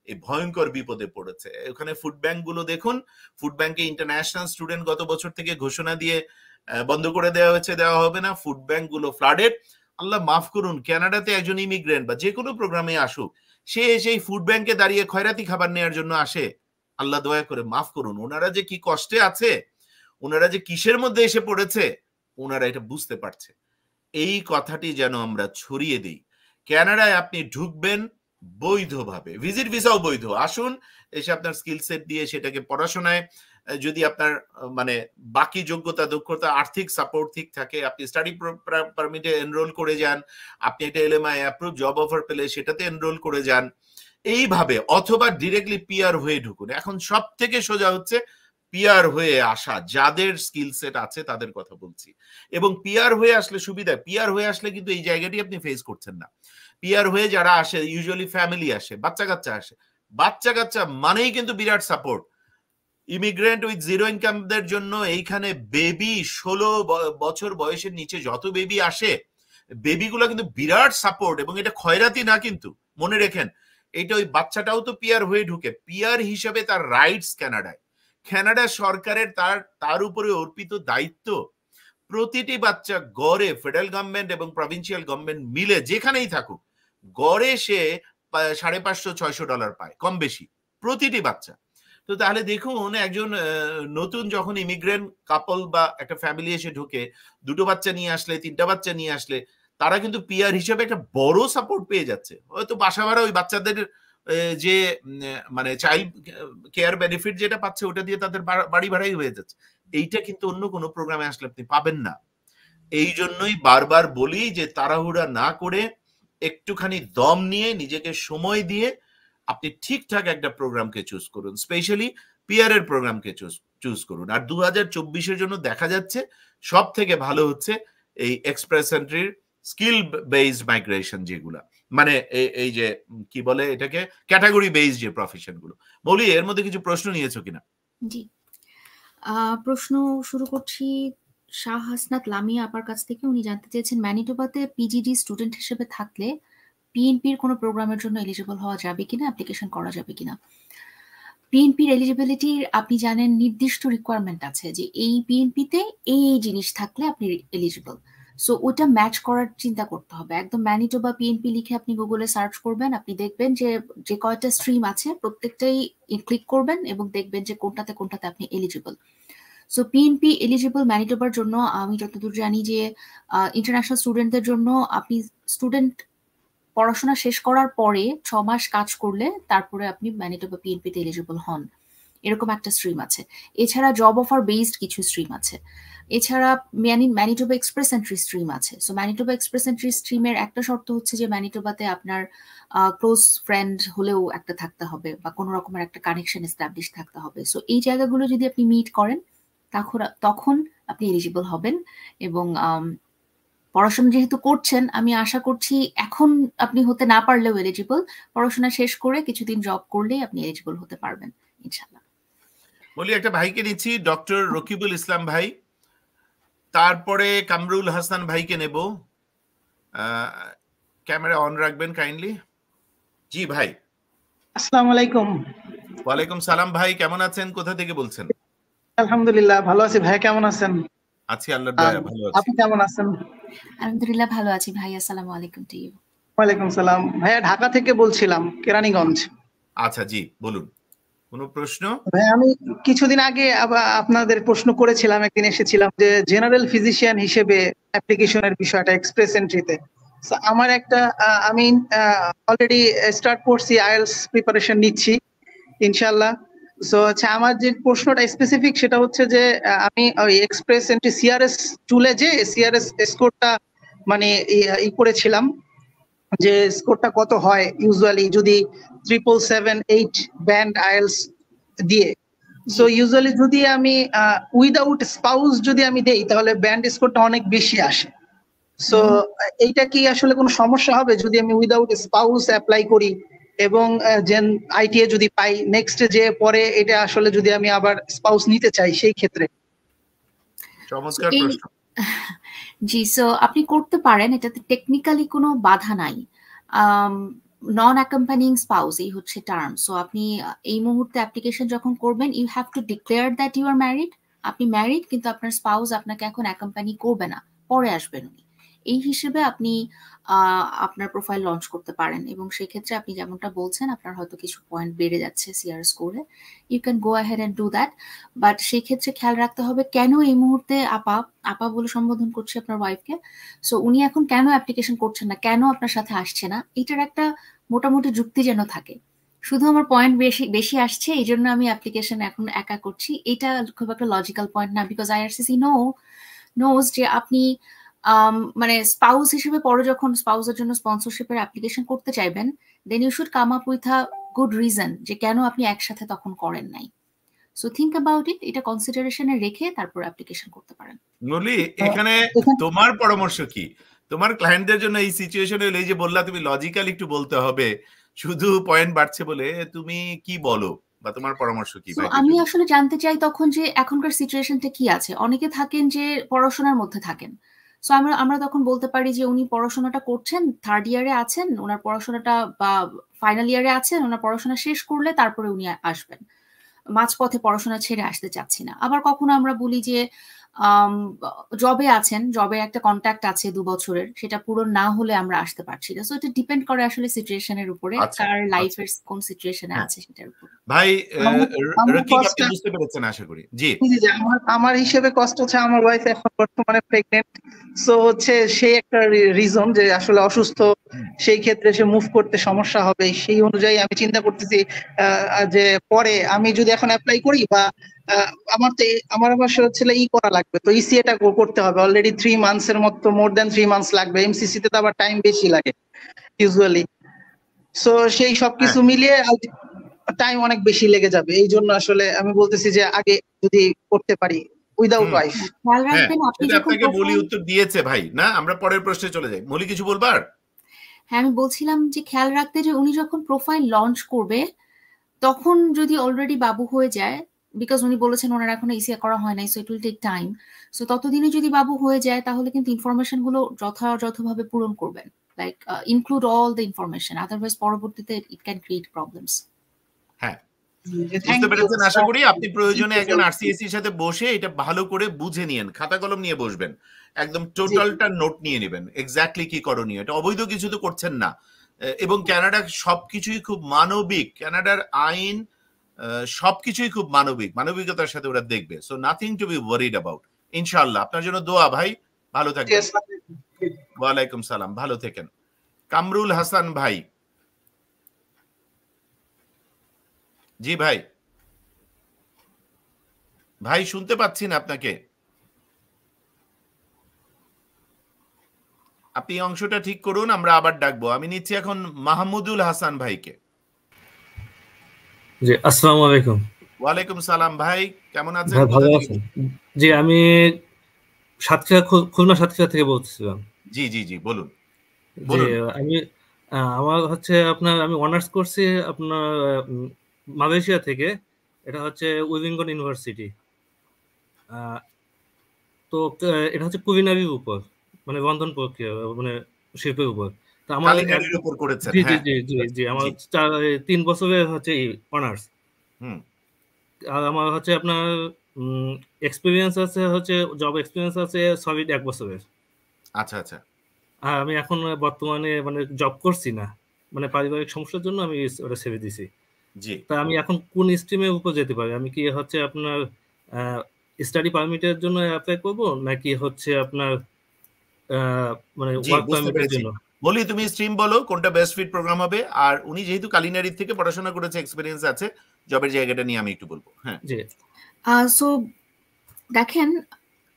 এই ভয়ঙ্কর বিপদে পড়েছে। ওখানে ফুড ব্যাংক গুলো দেখুন, ফুড ব্যাংকে ইন্টারন্যাশনাল স্টুডেন্ট গত বছর থেকে ঘোষণা দিয়ে বন্ধ করে দেওয়া হয়েছে, দেওয়া হবে না। ফুড ব্যাংক গুলো ফ্লাডেড। আল্লাহ মাফ করুন, কানাডাতে একজন ইমিগ্রেন্ট বা যে কোনো প্রোগ্রামে আসুক, সে সেই ফুড ব্যাংকে দাঁড়িয়ে খয়রাতি খাবার নেওয়ার জন্য আসে, আল্লাহ দয়া করে মাফ করুন। ওনারা যে কি কষ্টে আছে, ওনারা যে কিসের মধ্যে এসে পড়েছে, ওনারা এটা বুঝতে পারছে। এই কথাটি যেন আমরা ছড়িয়ে দিই। কানাডায় আপনি ঢুকবেন বৈধভাবে, ভিজিট ভিসাও বৈধ, আসুন এসে আপনার স্কিল সেট দিয়ে সেটাকে পড়াশোনায়, যদি আপনার মানে বাকি যোগ্যতা দক্ষতা আর্থিক সাপোর্ট ঠিক থাকে, আপনি স্টাডি পারমিটে এনরোল করে যান, আপনি একটা এলএমআই অ্যাপ্রুভ জব অফার পেলে সেটাতে এনরোল করে যান এইভাবে, অথবা ডিরেক্টলি পিআর হয়ে ঢুকুন। এখন সব থেকে সোজা হচ্ছে পিআর হয়ে আসা, যাদের স্কিল সেট আছে তাদের কথা বলছি। এবং পিআর হয়ে আসলে সুবিধা, পিআর হয়ে আসলে কিন্তু এই জায়গাটি আপনি ফেস করছেন না। পিআর হয়ে যারা আসে ইউজুয়ালি ফ্যামিলি আসে, বাচ্চা কাচ্চা আসে, বাচ্চা কাচ্চা মানেই কিন্তু বিরাট সাপোর্ট। ইমিগ্রেন্ট উইথ জিরো ইনকামদের জন্য এইখানে বেবি 16 বছর বয়সের নিচে যত বেবি আসে, বেবিগুলো কিন্তু বিরাট সাপোর্ট, এবং এটা খয়রাতি না কিন্তু, মনে রেখেন। এটা ওই বাচ্চাটাও তো পিআর হয়ে ঢুকে, পিআর হিসেবে তার রাইটস কানাডায়, কানাডা সরকারের তার উপরে অর্পিত দায়িত্ব। প্রতিটি বাচ্চা গড়ে ফেডারেল গভর্নমেন্ট এবং প্রভিন্সিয়াল গভর্নমেন্ট মিলে যেখানেই থাকুক, গড়ে সে $550-600 পায়, কম বেশি, প্রতিটি বাচ্চা। তো তাহলে দেখুন, একজন নতুন যখন ইমিগ্রেন্ট কাপল বা একটা ফ্যামিলি এসে ঢুকে, 2টো বাচ্চা নিয়ে আসলে, 3টা বাচ্চা নিয়ে আসলে, তারা কিন্তু পিআর হিসেবে একটা বড় সাপোর্ট পেয়ে যাচ্ছে। হয়তো বাসা ভাড়া ওই বাচ্চাদের যে মানে চাইল্ড কেয়ার বেনিফিট যেটা পাচ্ছে ওটা দিয়ে তাদের বাড়ি ভাড়াই হয়ে যাচ্ছে। এইটা কিন্তু অন্য কোনো প্রোগ্রামে আসলে আপনি পাবেন না। এই জন্যই বারবার বলি যে তাড়াহুড়া না করে একটুখানি দম নিয়ে নিজেকে সময় দিয়ে আপনি ঠিকঠাক একটা প্রোগ্রামকে চুজ করুন, স্পেশালি পিআর এর প্রোগ্রামকে চুজ করুন। আর 2024-এর জন্য দেখা যাচ্ছে সব থেকে ভালো হচ্ছে এই এক্সপ্রেস এন্ট্রির স্কিল বেসড মাইগ্রেশন, যেগুলা মানে এই যে কি বলে এটাকে ক্যাটাগরি বেসড যে প্রফেশন গুলো। মৌলি, এর মধ্যে কিছু প্রশ্ন নিয়েছো কিনা? জি, প্রশ্ন শুরু করছি শাহ হাসনাত লামিয়া আপার কাছ থেকে। উনি জানতে চেয়েছেন, ম্যানিটোবাতে পিজিডি স্টুডেন্ট হিসেবে থাকলে পিএনপির কোনো প্রোগ্রামের জন্য এলিজিবল হওয়া যাবে কিনা, অ্যাপ্লিকেশন করা যাবে কিনা? পিএনপির এলিজিবিলিটির আপনি জানেন নির্দিষ্ট রিকোয়ারমেন্ট আছে যে এই পিএনপিতে এই জিনিস থাকলে আপনি এলিজিবল। সো ওটা ম্যাচ করার চিন্তা করতে হবে। একদম ম্যানিটোবা পিএনপি লিখে আপনি গুগলে সার্চ করবেন, আপনি দেখবেন যে কয়টা স্ট্রিম আছে প্রত্যেকটাই ক্লিক করবেন এবং দেখবেন যে কোনটাতে আপনি এলিজিবল। সো পিএনপি এলিজিবল ম্যানিটোবার জন্য আমি যতদূর জানি যে ইন্টারন্যাশনাল স্টুডেন্টদের জন্য আপনি স্টুডেন্ট পড়াশোনা শেষ করার পরে 6 মাস কাজ করলে তারপরে আপনি ম্যানিটোবা পিএনপিতে এলিজিবল হন, এরকম একটা স্ট্রিম আছে। এছাড়া জব অফার বেসড কিছু স্ট্রিম আছে। এছাড়া ম্যানিটোবা এক্সপ্রেস এন্ট্রি স্ট্রিম আছে। সো ম্যানিটোবা এক্সপ্রেস এন্ট্রি স্ট্রিমের একটা শর্ত হচ্ছে যে ম্যানিটোবাতে আপনার ক্লোজ ফ্রেন্ড হলেও একটা থাকতে হবে বা কোনো রকমের একটা কানেকশন এস্টাবলিশ থাকতে হবে। সো এই জায়গাগুলো যদি আপনি মিট করেন তখন আপনি এলিজিবল হবেন। এবং পড়াশোনা যেহেতু করছেন, আমি আশা করছি এখন আপনি হতে না পারলেও এলিজিবল, পড়াশোনা শেষ করে কিছুদিন জব করলেই আপনি এলিজিবল হতে পারবেন ইনশাআল্লাহ। বলি একটা ভাইকে নিচ্ছি, ডক্টর রকিবুল ইসলাম ভাই, তারপরে কামরুল হাসান ভাইকে নেব। ক্যামেরা অন রাখবেন কাইন্ডলি। জি ভাই। আসসালামু আলাইকুম। ওয়ালাইকুম সালাম ভাই, কেমন আছেন? কোথা থেকে বলছেন? আলহামদুলিল্লাহ ভালো আছি। ভাই কেমন আছেন? আছি আল্লাহর দয়ায় ভালো আছি। আপনি কেমন আছেন? আলহামদুলিল্লাহ ভালো আছি ভাই। আসসালামু আলাইকুম টু ইউ। ওয়ালাইকুম সালাম। ভাইয়া ঢাকা থেকে বলছিলাম, কেরানীগঞ্জ। আচ্ছা জি বলুন, কোনো প্রশ্ন? ভাই আমি কিছুদিন আগে আপনাদের প্রশ্ন করেছিলাম, একদিন এসেছিলাম যে জেনারেল ফিজিশিয়ান হিসেবে অ্যাপ্লিকেশনের বিষয়টা এক্সপ্রেস এন্ট্রিতে। আমার একটা আমি অলরেডি স্টার্ট করছি, আইএলটিএস প্রিপারেশন নিচ্ছি ইনশাআল্লাহ। সো আচ্ছা, আমার যে প্রশ্নটা স্পেসিফিক সেটা হচ্ছে যে আমি ওই এক্সপ্রেস এন্ট্রি সিআরএস টুলে যে সিআরএস স্কোরটা মানে ই করেছিলাম যে স্কোরটা কত হয় ইউজুয়ালি যদি 777-8 ব্যান্ড আইএলটিএস দিয়ে। সো ইউজুয়ালি যদি আমি উইদাউট স্পাউস যদি আমি দেই তাহলে ব্যান্ড স্কোরটা অনেক বেশি আসে। সো এইটা কি আসলে কোনো সমস্যা হবে যদি আমি উইদাউট স্পাউস অ্যাপ্লাই করি এবং জেন আইটিএ যদি পাই, নেক্সট যে পরে এটা আসলে যদি আমি আবার স্পাউস নিতে চাই সেই ক্ষেত্রে? চমৎকার প্রশ্ন। জি, সো আপনি করতে পারেন, এটাতে টেকনিক্যালি কোনো বাধা নাই। নন অ্যাকম্পানিং স্পাউস এই হচ্ছে টার্ম। সো আপনি এই মুহূর্তে অ্যাপ্লিকেশন যখন করবেন, you have to declare that you are married. আপনি ম্যারিড, কিন্তু আপনার স্পাউস আপনাকে এখন অ্যাকম্পানি করবে না, পরে আসবেন উনি। এই হিসেবে আপনি আপনার প্রোফাইল লঞ্চ করতে পারেন, এবং সেই ক্ষেত্রে আপনি যেমনটা বলছেন আপনার হয়তো কিছু পয়েন্ট বেড়ে যাচ্ছে সিআর স্কোরে, you can go ahead and do that. But সেই ক্ষেত্রে খেয়াল রাখতে হবে কেন এই মুহূর্তে আপা বলে সম্বোধন করছি আপনার ওয়াইফকে। সো উনি এখন কেন অ্যাপ্লিকেশন করছেন না, কেন আপনার সাথে আসছে না, এটার একটা মোটামুটি যুক্তি যেন থাকে। শুধু আমার পয়েন্ট বেশি আসছে এই জন্য আমি অ্যাপ্লিকেশন এখন একা করছি, এটা খুব একটা লজিক্যাল পয়েন্ট না। বিকজ আইআরসিসি নোজ যে আপনি মানে স্পাউস হিসেবে পরে যখন স্পাউসের জন্য স্পন্সরশিপের অ্যাপ্লিকেশন করতে চাইবেন, then you should come up with a good reason যে কেন আপনি একসাথে তখন করেন নাই। সো থিংক অ্যাবাউট ইট, এটা কনসিডারেশনে রেখে তারপর অ্যাপ্লিকেশন করতে পারেন। নলি, এখানে তোমার পরামর্শ কি তোমার ক্লায়েন্টদের জন্য এই সিচুয়েশনে? এই যে বললা তুমি লজিক্যাল একটু বলতে হবে, শুধু পয়েন্ট বাড়ছে বলে, তুমি কি বলো বা তোমার পরামর্শ কি? আমি আসলে জানতে চাই তখন যে এখনকার সিচুয়েশনটা কি আছে। অনেকে থাকেন যে পড়াশোনার মধ্যে থাকেন, সো আমরা তখন বলতে পারি যে উনি পড়াশোনাটা করছেন, থার্ড ইয়ারে আছেন, ওনার পড়াশোনাটা বা ফাইনাল ইয়ারে আছেন, ওনার পড়াশোনা শেষ করলে তারপরে উনি আসবেন, মাঝপথে পড়াশোনা ছেড়ে আসতে চাচ্ছি না। আবার কখনো আমরা বলি যে জবে আছেন, জবে একটা কন্ট্যাক্ট আছে 2 বছরের, সেটা পূরণ না হলে আমরা আসতে পারছি না। সো এটা ডিপেন্ড করে আসলে সিচুয়েশনের উপরে, কার লাইফের কোন সিচুয়েশনে আছে সেটার উপর। ভাই রকিব, আপনি বুঝতে পেরেছেন আশা করি। জি জি, আমার হিসেবে কষ্ট হচ্ছে আমার ওয়াইফ এখন বর্তমানে প্রেগনেন্ট। সো হচ্ছে সেই একটা রিজন যে আসলে অসুস্থ, সেই ক্ষেত্রে সে মুভ করতে সমস্যা হবে। সেই অনুযায়ী আমি চিন্তা করতেছি যে পরে আমি যদি এখন অ্যাপ্লাই করি বা আমার অবশ্য হচ্ছে করা লাগবে, তো ইসিএটা করতে হবে। অলরেডি 3 মান্থসের মতো, মোর দ্যান 3 মান্থস লাগবে। এমসিসি তে তো আবার টাইম বেশি লাগে ইউজুয়ালি। সো সেই সবকিছু মিলিয়ে টাইম অনেক বেশি লেগে যাবে। এই জন্য আসলে আমি বলতেছি যে আগে যদি করতে পারি উইদাউট ওয়াইফ। আপনাকে বলি উত্তর দিয়েছে ভাই না, আমরা পরের প্রশ্নে চলে যাই। মলি কিছু বলবার? হ্যাঁ, আমি বলছিলাম যে খেয়াল রাখতে যে উনি যখন প্রোফাইল লঞ্চ করবে তখন যদি অলরেডি বাবু হয়ে যায়, বিকজ উনি বলেছেন ওনার এখনো ইসিএ করা হয় নাই, so it will take time. So ততদিনে যদি বাবু হয়ে যায় তাহলে কিন্তু ইনফরমেশন গুলো যথাযথভাবে পূরণ করবেন, like include all the information, otherwise পরবর্তীতে ইট ক্যান ক্রিয়েট প্রবলেমস। হ্যাঁ, বুঝতে পেরেছেন আশা করি। আপনি প্রয়োজনে একজন আরসিএসি এর সাথে বসে এটা ভালো করে বুঝে নিয়েন, খাতা কলম নিয়ে বসবেন, একদম টোটালটা নোট নিয়ে নেবেন, এক্স্যাক্টলি কি করণীয়। এটা অবৈধ কিছু তো করছেন না। এবং কানাডা সবকিছুই খুব মানবিক, কানাডার আইন সবকিছুই খুব মানবিকতার সাথে ওরা দেখবে। So nothing to B worried about. ইনশাআল্লাহ। আপনার জন্য দোয়া ভাই, ভালো থাকবেন। ওয়ালাইকুম সালাম, ভালো থাকেন। কামরুল হাসান ভাই। জি ভাই শুনতে পাচ্ছি না আপনাকে। আপনি অংশটা ঠিক করুন, আমরা আবার ডাকবো। আমি নিচ্ছি এখন মাহমুদুল হাসান ভাইকে। জি, আসসালামু আলাইকুম। ওয়ালাইকুম সালাম ভাই, কেমন আছেন? ভালো আছেন? জি, আমি খুলনা সাতক্ষীরা থেকে বলছিলাম। জি জি জি, বলুন। আমি আমার হচ্ছে আমি অনার্স করছি আপনার মালয়েশিয়া থেকে, এটা হচ্ছে উইলিংটন ইউনিভার্সিটি। তো এটা হচ্ছে কুলিনারির উপর, মানে রন্ধন প্রক্রিয়া, মানে শিল্পের উপর। তো আমার কালিনারির উপর করেছেন। জি জি হ্যাঁ জি জি জি আমার 3 বছরের হচ্ছে অনার্স। আর আমার হচ্ছে আপনার এক্সপিরিয়েন্স আছে, হচ্ছে জব এক্সপিরিয়েন্স আছে সলিড 1 বছরের। আচ্ছা আচ্ছা। আর আমি এখন বর্তমানে মানে জব করছি না, মানে পারিবারিক সমস্যার জন্য আমি ওটা ছেড়ে দিছি। জি। তা আমি এখন কোন স্ট্রিমের উপর যেতে পারি? আমি কি হচ্ছে আপনার স্টাডি পারমিটের জন্য অ্যাপ্লাই করব, নাকি হচ্ছে আপনার মানে ওয়ার্ক পারমিটের জন্য? বলি তুমি স্ট্রিম বলো কোনটা বেস্ট ফিট প্রোগ্রাম হবে। আর উনি যেহেতু কালিনারি থেকে পড়াশোনা করেছে, এক্সপেরিয়েন্স আছে, জবের জায়গাটা নিয়ে আমি একটু বলবো। হ্যাঁ জি। সো দেখেন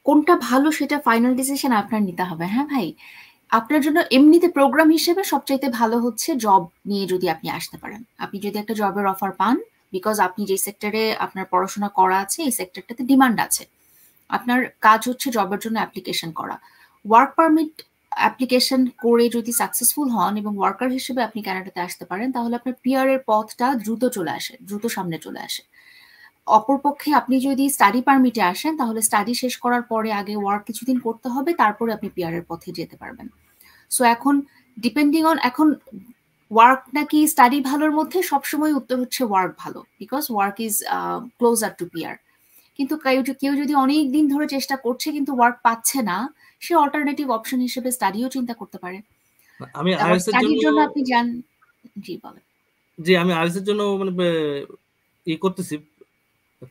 কোনটা ভালো সেটা ফাইনাল ডিসিশন আপনার নিতে হবে। হ্যাঁ ভাই, আপনার জন্য এমনিতে প্রোগ্রাম হিসেবে সবচাইতে ভালো হচ্ছে জব নিয়ে যদি আপনি আসতে পারেন। আপনি যদি একটা জবের অফার পান, বিকজ আপনি যে সেক্টরে আপনার পড়াশোনা করা আছে এই সেক্টরটাতে ডিমান্ড আছে, আপনার কাজ হচ্ছে জবের জন্য অ্যাপ্লিকেশন করা। ওয়ার্ক পারমিট অ্যাপ্লিকেশন করে যদি সাকসেসফুল হন এবং ওয়ার্কার হিসেবে আপনি কানাডাতে আসতে পারেন, তাহলে আপনার পিআর এর পথটা দ্রুত সামনে চলে আসে। অপরপক্ষে আপনি যদি স্টাডি পারমিটে আসেন, তাহলে স্টাডি শেষ করার পরে আগে ওয়ার্ক কিছুদিন করতে হবে, তারপরে আপনি পিআর এর পথে যেতে পারবেন। সো এখন ডিপেন্ডিং অন এখন ওয়ার্ক নাকি স্টাডি ভালোর মধ্যে সবসময় উত্তর হচ্ছে ওয়ার্ক ভালো, because work is closer to PR. কিন্তু কেউ যদি অনেক দিন ধরে চেষ্টা করছে কিন্তু ওয়ার্ক পাচ্ছে না, সে অল্টারনেটিভ অপশন হিসেবে স্টাডিও চিন্তা করতে পারে। আমি আইএলটিএস এর জন্য আপনি জান। জি বলেন। জি, আমি আইএলটিএস এর জন্য মানে করতেছি,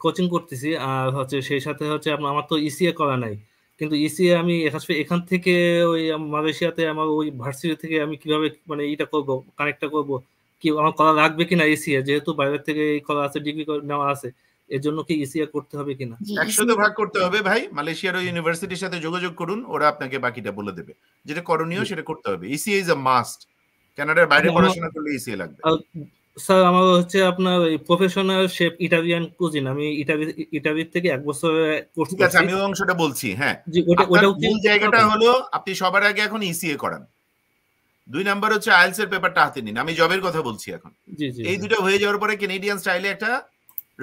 কোচিং করতেছি। আর হচ্ছে সেই সাথে হচ্ছে আমার তো ইসিএ করা নাই, কিন্তু ইসিএ আমি এখান থেকে ওই মালয়েশিয়াতে আমার ওই ভার্সিটি থেকে আমি কিভাবে মানে এটা করবো, কানেক্টটা করবো, কি আমার করা লাগবে কিনা ইসিএ, যেহেতু বাইরের থেকে করা আছে, ডিগ্রি নেওয়া আছে, এর জন্য কি ইসিএ করতে হবে কিনা? 100 ভাগ করতে হবে ভাই। মালয়েশিয়ার ওই ইউনিভার্সিটির সাথে যোগাযোগ করুন, ওরা আপনাকে বাকিটা বলে দেবে। যেটা করণীয় সেটা করতে হবে। ECA is a must. কানাডার বাইরে পড়াশোনা করলে ইসিএ লাগবে। স্যার আমার হচ্ছে আপনার ওই প্রফেশনাল শেফ ইটালিয়ান কুজিন, আমি ইটালির থেকে 1 বছর কোর্স করছি। ঠিক আছে, আমি ওই অংশটা বলছি। হ্যাঁ, জি, ওটা মূল জায়গাটা হলো আপনি সবার আগে এখন ইসিএ করান। 2 নাম্বার হচ্ছে আইএলটিএস এর পেপারটা হাতে নিন। আমি জবের কথা বলছি এখন। এই দুটো হয়ে যাওয়ার পরে কানাডিয়ান স্টাইলে একটা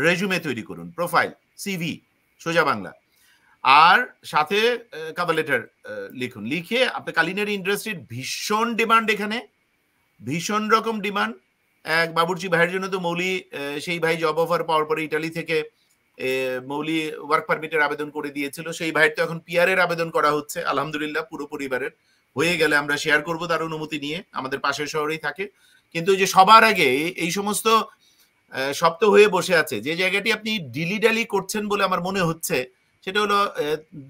রেজুমে তৈরি করুন, প্রোফাইল, সিভি, সোজা বাংলা। আর সাথে কভার লেটার লিখুন। লিখে আপনি কালিনারি ইন্ডাস্ট্রির ভীষণ ডিমান্ড, এখানে ভীষণ রকম ডিমান্ড। এক বাবুর্চি ভাইয়ের জন্য তো মৌলি, সেই ভাই জব অফার পাওয়ার পরে ইটালি থেকে মৌলি ওয়ার্ক পারমিটের আবেদন করে দিয়েছিল। সেই ভাইয়ের তো এখন পিআর এর আবেদন করা হচ্ছে, আলহামদুলিল্লাহ পুরো পরিবারের হয়ে গেলে আমরা শেয়ার করবো তার অনুমতি নিয়ে, আমাদের পাশের শহরেই থাকে। কিন্তু যে সবার আগে এই সমস্ত শব্দ হয়ে বসে আছে, যে জায়গাটি আপনি ডিলিডালি করছেন বলে আমার মনে হচ্ছে, সেটা হলো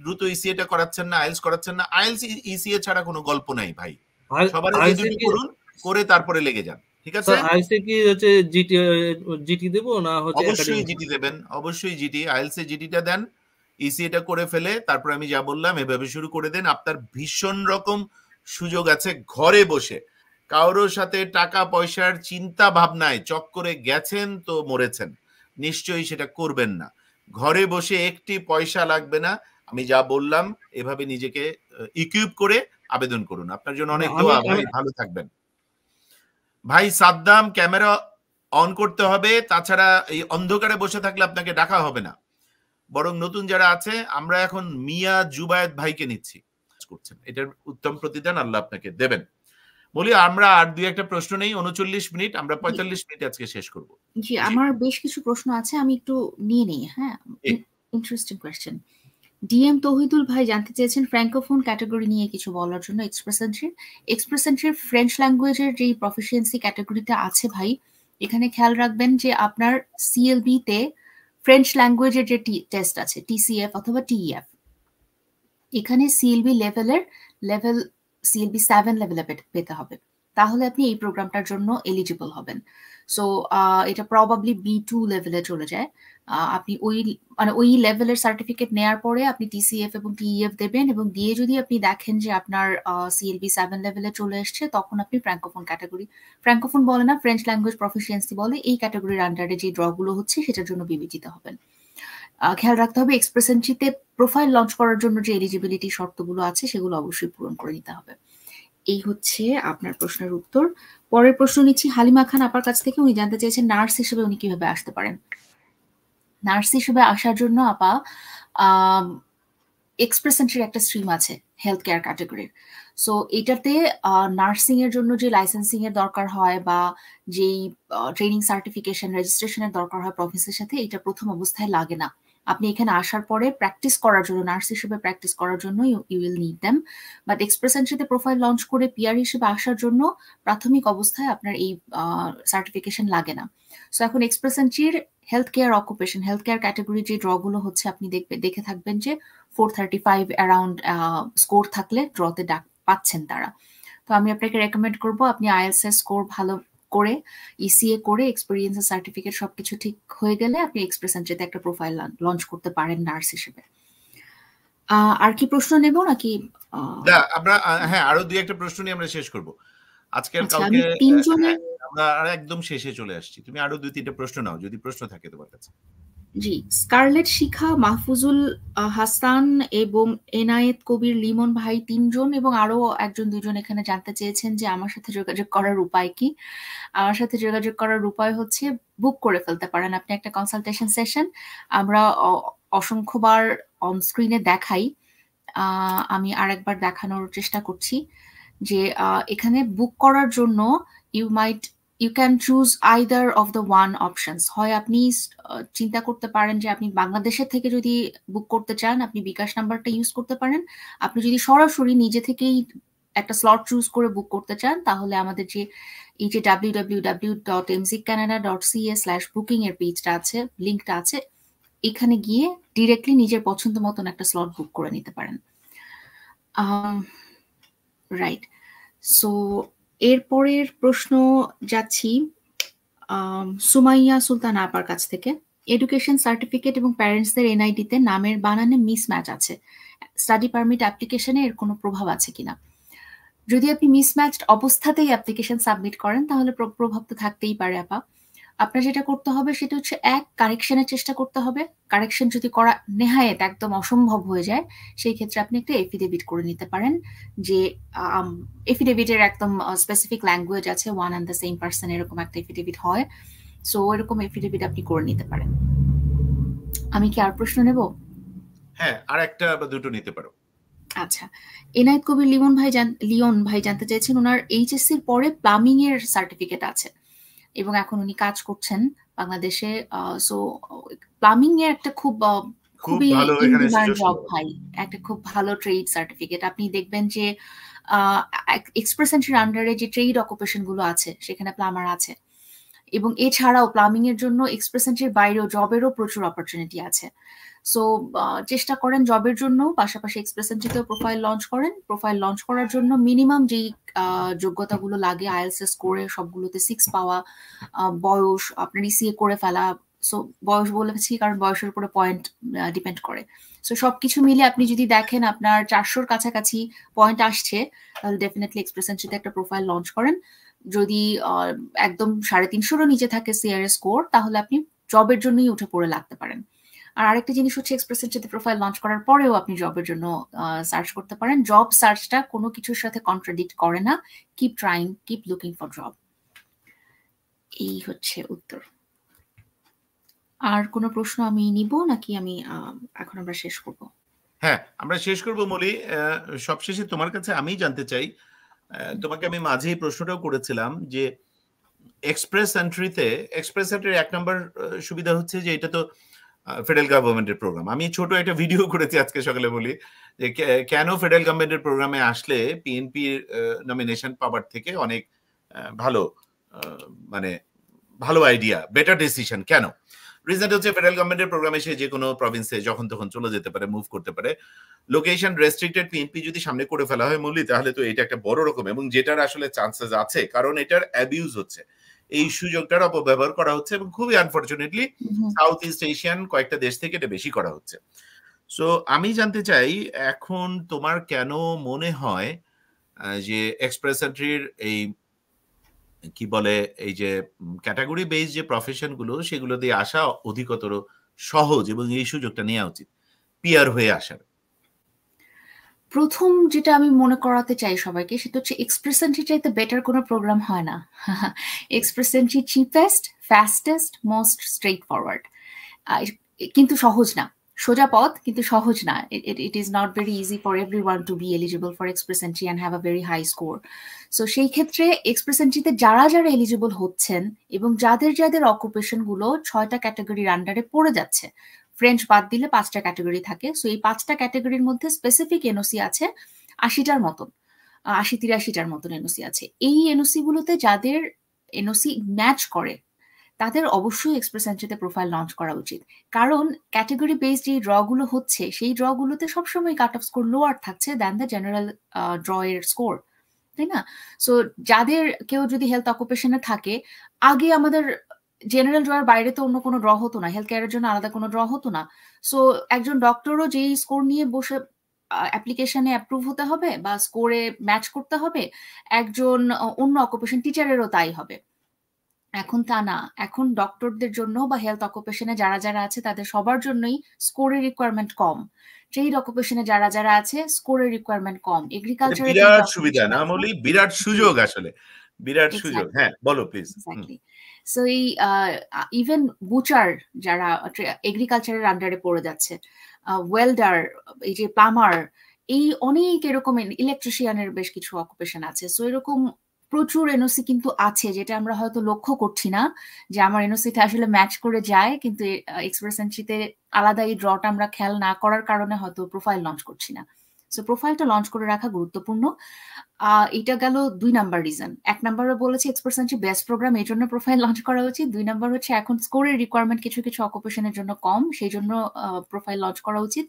দ্রুত ইসিএটা করাচ্ছেন না, আইএলটিএস করাচ্ছেন না। আইএলটিএস ইসিএ ছাড়া কোনো গল্প নাই ভাই। সবার আগে দুটো করুন, করে তারপরে লেগে যান। ঠিক আছে? আইএলটিএস কি হচ্ছে জিটি দেব না হচ্ছে? অবশ্যই জিটি দেবেন, অবশ্যই জিটি। আইএলটিএস এ জিটিটা দেন, ইসিএটা করে ফেলে তারপর আমি যা বললাম এভাবে শুরু করে দেন। আপনার ভীষণ রকম সুযোগ আছে ঘরে বসে। কারোর সাথে টাকা পয়সার চিন্তা ভাবনায় চক্করে গেছেন তো মরেছেন, নিশ্চয়ই সেটা করবেন না। ঘরে বসে একটি পয়সা লাগবে না। আমি যা বললাম এভাবে নিজেকে ইকুইপ করে আবেদন করুন। আপনার জন্য অনেক দোয়া ভাই, ভালো থাকবেন। ভাই সাদ্দাম, ক্যামেরা অন করতে হবে, তাছাড়া এই অন্ধকারে বসে থাকলে আপনাকে ডাকা হবে না। বরং নতুন যারা আছে, আমরা এখন মিয়া জুবায়েদ ভাইকে নিচ্ছি, করছেন, এটার উত্তম প্রতিদান আল্লাহ আপনাকে দেবেন। বলি আমরা আর 2-1টা প্রশ্ন নেই, 39 মিনিট, আমরা 45 মিনিট আজকে শেষ করব। জি, আমার বেশ কিছু প্রশ্ন আছে, আমি একটু নিয়ে নেই। হ্যাঁ, ইন্টারেস্টিং কোয়েশ্চেন। ডিএম তৌহিদুল ভাই জানতে চেয়েছেন ফ্র্যাঙ্কোফোন ক্যাটাগরি নিয়ে কিছু বলার জন্য। এক্সপ্রেস এন্ট্রির ফ্রেঞ্চ ল্যাঙ্গুয়েজের যে প্রফিসিয়েন্সি ক্যাটাগরিটা আছে ভাই, এখানে খেয়াল রাখবেন যে আপনার সিএলবি তে ফ্রেঞ্চ ল্যাঙ্গুয়েজের যে টেস্ট আছে, টিসিএফ অথবা টিইএফ, এখানে সিএলবি সিএলবি 7 লেভেলে পেতে হবে, তাহলে আপনি এই প্রোগ্রামটার জন্য এলিজিবল হবেন। সো এটা প্রবাবলি B2 লেভেলে চলে যায়। আপনি ওই লেভেলের সার্টিফিকেট নেওয়ার পরে আপনি টিসিএফ এবং টিইএফ দেবেন, এবং দিয়ে যদি আপনি দেখেন যে আপনার সিএলবি 7 লেভেলে চলে এসছে, তখন আপনি ফ্র্যাঙ্কোফোন বলে না, ফ্রেঞ্চ ল্যাঙ্গুয়েজ প্রফিসিয়েন্সি বলে, এই ক্যাটাগরির আন্ডারে যে ড্রগুলো হচ্ছে সেটার জন্য বিবেচিত হবেন। খেয়াল রাখতে হবে এক্সপ্রেস এন্ট্রিতে প্রোফাইল লঞ্চ করার জন্য যে এলিজিবিলিটি শর্তগুলো আছে সেগুলো অবশ্যই পূরণ করে নিতে হবে। এই হচ্ছে আপনার প্রশ্নের উত্তর। পরের প্রশ্ন নিচ্ছি হালিমা খান আপার কাছ থেকে। উনি জানতে চেয়েছেন নার্স হিসেবে উনি কিভাবে আসতে পারেন। নার্স হিসেবে আসার জন্য আপা এক্সপ্রেস এন্ট্রির একটা স্ট্রিম আছে হেলথ কেয়ার ক্যাটাগরির। সো এটাতে নার্সিং এর জন্য যে লাইসেন্সিং এর দরকার হয় বা যেই ট্রেনিং সার্টিফিকেশন রেজিস্ট্রেশনের দরকার হয় প্রফেসের সাথে, এটা প্রথম অবস্থায় লাগে না। আপনি এখানে আসার পরে প্র্যাকটিস করার জন্য, নার্স হিসেবে প্র্যাকটিস করার জন্য you will need them. But express এন্ট্রিতে প্রোফাইল লঞ্চ করে পিআর হিসেবে আসার জন্য প্রাথমিক অবস্থায় আপনার এই সার্টিফিকেশন লাগে না। সো এখন এক্সপ্রেস এন্ট্রির health care occupation, health care category যে ড্রগুলো হচ্ছে আপনি দেখে থাকবেন যে 435 অ্যারাউন্ড স্কোর থাকলে ড্রতে পাচ্ছেন তারা। তো আমি আপনাকে রেকমেন্ড করব আপনি আইএলটিএস স্কোর ভালো করে ইসিএ করে এক্সপেরিয়েন্স সার্টিফিকেট সবকিছু ঠিক হয়ে গেলে আপনি এক্সপ্রেস এন্ট্রিতে একটা প্রোফাইল লঞ্চ করতে পারেন নার্স হিসেবে। আর কি প্রশ্ন নেব নাকি? আমরা হ্যাঁ আরো দুই একটা প্রশ্ন নিয়ে আমরা শেষ করব আজকের। কালকে তিনজনের আমরা আর একদম শেষে চলে আসছি, তুমি আরো দুই তিনটা প্রশ্ন নাও যদি প্রশ্ন থাকে তোমার কাছে। জি, স্কারলেট শিখা, মাহফুজুল হাসান এবং এনায়েত কবির লিমন ভাই তিনজন এবং আরো একজন দুজন এখানে জানতে চেয়েছেন যে আমার সাথে যোগাযোগ করার উপায় কি। আমার সাথে যোগাযোগ করার উপায় হচ্ছে বুক করে ফেলতে পারেন আপনি একটা কনসালটেশন সেশন। আমরা অসংখ্যবার অন স্ক্রিনে দেখাই, আমি আরেকবার দেখানোর চেষ্টা করছি যে এখানে বুক করার জন্য you can choose either of the one options. হয় আপনি চিন্তা করতে পারেন যে আপনি বাংলাদেশের থেকে যদি বুক করতে চান আপনি বিকাশ নাম্বারটা ইউজ করতে পারেন। আপনি যদি সরাসরি নিজে থেকেই একটা স্লট চুজ করে বুক করতে চান তাহলে আমাদের যে এই যে www.mziccanada.ca/booking এর পেজটা আছে, লিঙ্কটা আছে, এখানে গিয়ে ডিরেক্টলি নিজের পছন্দ মতন একটা স্লট বুক করে নিতে পারেন। রাইট, সো এরপরের প্রশ্ন যাচ্ছি সুমাইয়া সুলতান আপার কাছ থেকে। এডুকেশন সার্টিফিকেট এবং প্যারেন্টসদের এনআইডিতে নামের বানানে মিসম্যাচ আছে, স্টাডি পারমিট অ্যাপ্লিকেশনে এর কোনো প্রভাব আছে কিনা? যদি আপনি মিসম্যাচড অবস্থাতেই অ্যাপ্লিকেশন সাবমিট করেন তাহলে প্রভাব তো থাকতেই পারে আপা। আপনার যেটা করতে হবে সেটা হচ্ছে কারেকশনের চেষ্টা করতে হবে। কারেকশন যদি করা নেহায়েত একদম অসম্ভব হয়ে যায় সেই ক্ষেত্রে আপনি একটা এফিডেভিট করে নিতে পারেন, যে এফিডেভিটের একদম স্পেসিফিক ল্যাঙ্গুয়েজ আছে, one and the same person এরকম একটা এফিডেভিট হয়। সো এরকম এফিডেভিট আপনি করে নিতে পারেন। আমি কি আর প্রশ্ন নেব? হ্যাঁ, আর একটা বা দুটো নিতে পারো। আচ্ছা, এনায়েত কবির লিমন ভাই জানতে চাইছেন ওনার এইচএসসির পরে প্লাম্বিং এর সার্টিফিকেট আছে এবং এখন উনি কাজ করছেন বাংলাদেশে। সো প্লাম্বিং এর একটা খুবই জব ভাই, একটা খুব ভালো ট্রেড সার্টিফিকেট। আপনি দেখবেন যে এক্সপ্রেস এন্ট্রির আন্ডারে যে ট্রেড অকুপেশন গুলো আছে সেখানে প্লামার আছে, এবং এছাড়াও প্লাম্বিং এর জন্য এক্সপ্রেস এন্ট্রির বাইরেও জবেরও প্রচুর অপরচুনিটি আছে। সো চেষ্টা করেন জবের জন্য, পাশাপাশি এক্সপ্রেস এন্ট্রিতেও প্রোফাইল লঞ্চ করেন। প্রোফাইল লঞ্চ করার জন্য মিনিমাম যেই যোগ্যতাগুলো লাগে আইএলটিএস করে সবগুলোতে 6 পাওয়া, বয়স আপনার ইসিএ করে ফেলা। সো বয়স বলেছি কারণ বয়সের উপরে পয়েন্ট ডিপেন্ড করে। সো সবকিছু মিলে আপনি যদি দেখেন আপনার 400-র কাছাকাছি পয়েন্ট আসছে তাহলে ডেফিনেটলি এক্সপ্রেস এন্ট্রিতে একটা প্রোফাইল লঞ্চ করেন। যদি একদম 350-রও নিচে থাকে সিআরএস স্কোর তাহলে আপনি জবের জন্যই উঠে পড়ে লাগতে পারেন। আর আরেকটা জিনিস হচ্ছে এক্সপ্রেস এন্ট্রিতে প্রোফাইল লঞ্চ করার পরেও আপনি জবের জন্য সার্চ করতে পারেন। জব সার্চটা কোনো কিছুর সাথে কন্ট্রাডিক্ট করে না। Keep trying, keep looking for job. এই হচ্ছে উত্তর। আর কোনো প্রশ্ন আমি নিব নাকি আমি এখন আমরা শেষ করব? হ্যাঁ, আমরা শেষ করব মলি। সবশেষে তোমার কাছে আমি জানতে চাই, তোমাকে আমি মাঝে এই প্রশ্নটাও করেছিলাম যে এক্সপ্রেস এন্ট্রির 1 নম্বর সুবিধা হচ্ছে যে এটা তো ফেডারেল গভর্নমেন্টের প্রোগ্রাম। আমি ছোট একটা ভিডিও করেছি আজকে সকালে, বলি যে কেন ফেডারেল গভর্নমেন্টের প্রোগ্রামে আসলে পিএনপি নমিনেশন পাওয়ার থেকে অনেক ভালো আইডিয়া, বেটার ডিসিশন। কেন? রিজনটা হচ্ছে ফেডারেল গভর্নমেন্টের প্রোগ্রামে সে যে কোনো প্রভিন্সে যখন তখন চলে যেতে পারে, মুভ করতে পারে। লোকেশন রেস্ট্রিক্টেড পিএনপি যদি সামনে করে ফেলা হয় মূল্য, তাহলে তো এটা একটা বড় রকম, এবং যেটার আসলে চান্সেস আছে, কারণ এটার অ্যাবিউজ হচ্ছে, এই সুযোগটার অপব্যবহার করা হচ্ছে, এবং খুবই আনফরচুনেটলি সাউথ ইস্ট এশিয়ান কয়েকটা দেশ থেকে এটা বেশি করা হচ্ছে। সো আমি জানতে চাই এখন তোমার কেন মনে হয় যে এক্সপ্রেস এন্ট্রির এই কি বলে এই যে ক্যাটাগরি বেস যে প্রফেশন গুলো সেগুলো দিয়ে আসা অধিকতর সহজ এবং এই সুযোগটা নেওয়া উচিত পিআর হয়ে আসার? প্রথম যেটা আমি মনে করাতে চাই সবাইকে সেটা হচ্ছে এক্সপ্রেস এন্ট্রি চাইতে বেটার কোনো প্রোগ্রাম হয় না। Express entry cheapest, fastest, most straight forward. কিন্তু সহজ না, সোজা পথ কিন্তু সহজ না। It is not very easy for everyone to be eligible for express entry and have a very high score. So সেই ক্ষেত্রে এক্সপ্রেস এন্ট্রিতে যারা যারা এলিজিবল হচ্ছেন এবং যাদের যাদের অকুপেশন গুলো 6টা ক্যাটাগরির আন্ডারে পড়ে যাচ্ছে, ফ্রেঞ্চ বাদ দিলে 5টা ক্যাটাগরি থাকে, সো এই 5টা ক্যাটাগরির মধ্যে স্পেসিফিক এনওসি আছে 80টার মতন, 80-83টার মতন এনওসি আছে। এই এনওসি গুলোতে যাদের এনওসি ম্যাচ করে তাদের অবশ্যই এক্সপ্রেস এন্ট্রিতে প্রোফাইল লঞ্চ করা উচিত, কারণ ক্যাটাগরি বেসড যে ড্র গুলো হচ্ছে সেই ড্র গুলোতে সবসময় কাট অফ স্কোর লোয়ার থাকছে দ্যান দ্য জেনারেল ড্র এর স্কোর, তাই না? সো যাদের কেউ যদি হেলথ অকুপেশনে থাকে, আগে আমাদের জেনারেল ড্রয়ের বাইরে তো অন্য কোনো ড্র হতো না, হেলথ কেয়ারের জন্য আলাদা কোনো ড্র হতো না। সো একজন ডক্টরও যেই স্কোর নিয়ে বসে অ্যাপ্লিকেশনে অ্যাপ্রুভ হতে হবে বা স্কোরে ম্যাচ করতে হবে, একজন অন্য অকুপেশন টিচারেরও তাই হবে। এখন তা না, এখন ডক্টরদের জন্য বা হেলথ অকুপেশনে যারা যারা আছে তাদের সবার জন্যই স্কোরের রিকোয়ারমেন্ট কম, ট্রেড অকুপেশনে যারা যারা আছে স্কোরের রিকোয়ারমেন্ট কম। এগ্রিকালচারে বিরাট সুবিধা না বলি, বিরাট সুযোগ, আসলে বিরাট সুযোগ। হ্যাঁ বলো প্লিজ। এক্স্যাক্টলি। সো এই ইভেন বুচার যারা এগ্রিকালচারের আন্ডারে পড়ে যাচ্ছে, ওয়েল্ডার, এই যে প্লামার, এই অনেক এরকম ইলেকট্রিশিয়ানের বেশ কিছু অকুপেশন আছে। সো এরকম প্রচুর এনওসি কিন্তু আছে যেটা আমরা হয়তো লক্ষ্য করছি না যে আমার এনওসিতে আসলে ম্যাচ করে যায়, কিন্তু এক্সপ্রেস এন্ট্রিতে আলাদা এই ড্রটা আমরা খেয়াল না করার কারণে হয়তো প্রোফাইল লঞ্চ করছি না। সো প্রোফাইলটা লঞ্চ করে রাখা গুরুত্বপূর্ণ। এটা গেল 2 নাম্বার রিজন। 1 নাম্বারে বলেছি এক্সপ্রেস এন্ট্রি বেস্ট প্রোগ্রাম, এই জন্য প্রোফাইল লঞ্চ করা উচিত। 2 নাম্বার হচ্ছে এখন স্কোরের রিকোয়ারমেন্ট কিছু কিছু অকুপেশনের জন্য কম, সেই জন্য প্রোফাইল লঞ্চ করা উচিত।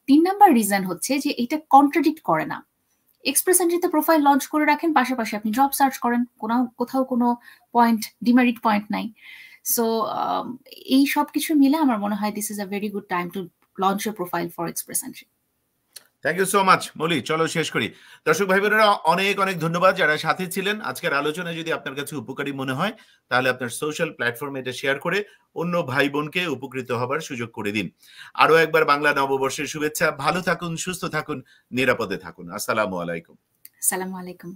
3 নাম্বার রিজন হচ্ছে যে এটা কন্ট্রাডিক্ট করে না। এক্সপ্রেস এন্ট্রিতে প্রোফাইল লঞ্চ করে রাখেন, পাশাপাশি আপনি জব সার্চ করেন, কোথাও কোনো পয়েন্ট, ডিমেরিট পয়েন্ট নাই। সো এই সব কিছু মিলে আমার মনে হয় this is a very good time to launch a profile for express entry. Thank you so much Molly. চলো শেষ করি। দর্শক ভাই বোনেরা অনেক অনেক ধন্যবাদ যারা সাথে ছিলেন। আজকের আলোচনা যদি আপনার কাছে উপকারী মনে হয় তাহলে আপনার সোশ্যাল প্ল্যাটফর্মে এটা শেয়ার করে অন্য ভাই বোনকে উপকৃত হবার সুযোগ করে দিন। আরো একবার বাংলা নববর্ষের শুভেচ্ছা। ভালো থাকুন, সুস্থ থাকুন, নিরাপদে থাকুন। আসসালামু আলাইকুম। আসসালামু আলাইকুম।